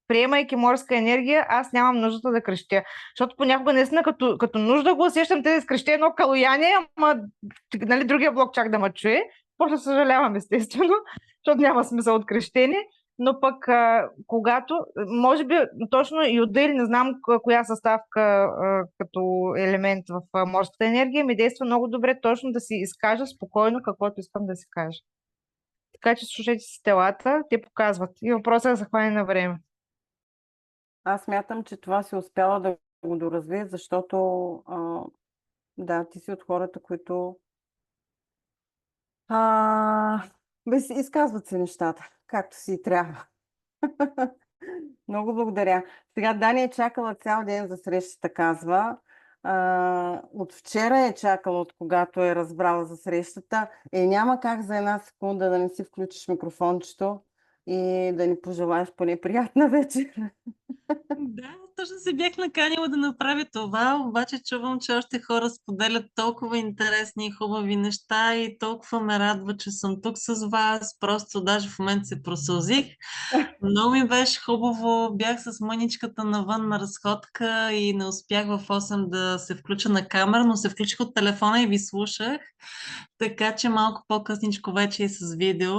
приемайки морска енергия, аз нямам нуждата да крещя. Защото понякога наистина като нужда го усещам те да скрещя едно калояние, ама нали, другия блок чак да ме чуе. После съжалявам, естествено, защото няма смисъл от крещение. Но пък, когато, може би точно йода или не знам коя съставка като елемент в морската енергия, ми действа много добре точно да си изкажа спокойно каквото искам да си кажа. Така че слушайте си телата, те показват. И въпросът е да се хване на време. Аз смятам, че това си успяла да го доразвие, защото да, ти си от хората, които изказват се нещата, както си трябва. Много благодаря. Сега Дани е чакала цял ден за срещата, казва. От вчера е чакала, от когато е разбрала за срещата. Няма как за една секунда да не си включиш микрофончето и да ни пожелаеш поне приятна вечер. Да, точно се бях наканила да направя това, обаче чувам, че още хора споделят толкова интересни и хубави неща и толкова ме радва, че съм тук с вас. Просто даже в момента се просълзих. Много ми беше хубаво. Бях с мъничката навън на разходка и не успях в 8 да се включа на камера, но се включих от телефона и ви слушах. Така че малко по-късничко вече и с видео.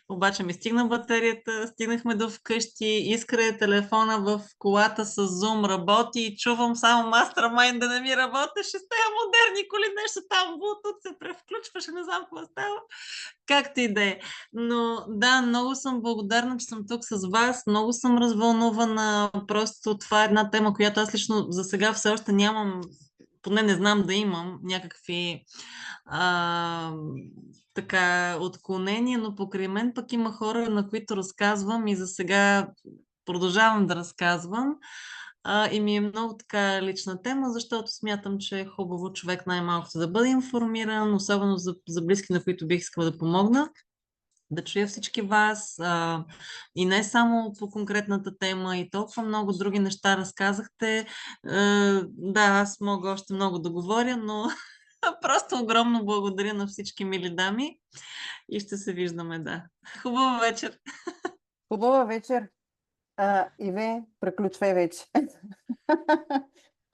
Обаче ми стигна батерията, стигнахме до вкъщи, изкрая телефона в колата с Zoom, работи и чувам само Mastermind да не ми работеше с тези модерни коли, нещо там, Bluetooth се превключваше, не знам какво става. Както и да е. Но да, много съм благодарна, че съм тук с вас. Много съм развълнувана. Просто това е една тема, която аз лично за сега все още нямам, поне не знам да имам някакви така отклонения, но покрай мен пък има хора, на които разказвам и за сега продължавам да разказвам. И ми е много така лична тема, защото смятам, че е хубаво човек най-малкото да бъде информиран, особено за близки, на които бих искала да помогна, да чуя всички вас и не само по конкретната тема, и толкова много други неща разказахте. Да, аз мога още много да говоря, но просто огромно благодаря на всички мили дами и ще се виждаме, да. Хубава вечер! Хубава вечер. Иве, приключвай вече.